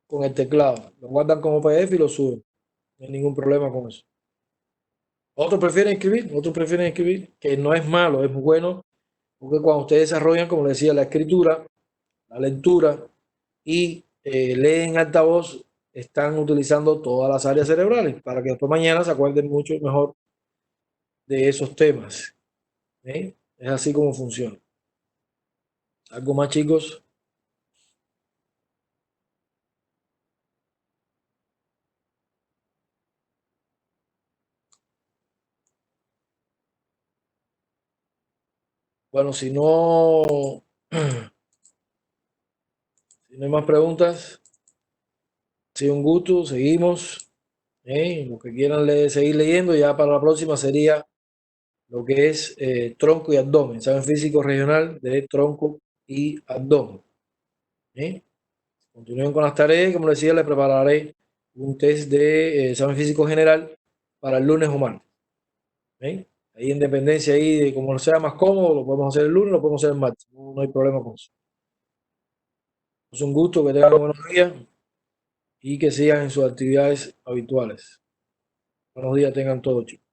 con el teclado. Lo guardan como PDF y lo suben. No hay ningún problema con eso. Otros prefieren escribir, que no es malo, es bueno, porque cuando ustedes desarrollan, como les decía, la escritura, la lectura y leen en alta voz, están utilizando todas las áreas cerebrales para que después mañana se acuerden mucho mejor de esos temas. ¿Eh? Es así como funciona. ¿Algo más, chicos? Bueno, si no hay más preguntas, ha sido un gusto, seguimos. Los que quieran seguir leyendo, ya para la próxima sería lo que es tronco y abdomen, examen físico regional de tronco y abdomen. ¿Eh? Continúen con las tareas, como les decía, les prepararé un test de examen físico general para el lunes o martes. ¿Eh? Ahí en dependencia ahí de como sea más cómodo, lo podemos hacer el lunes, lo podemos hacer el martes. No, no hay problema con eso. Es un gusto que tengan buenos días y que sigan en sus actividades habituales. Buenos días tengan todos, chicos.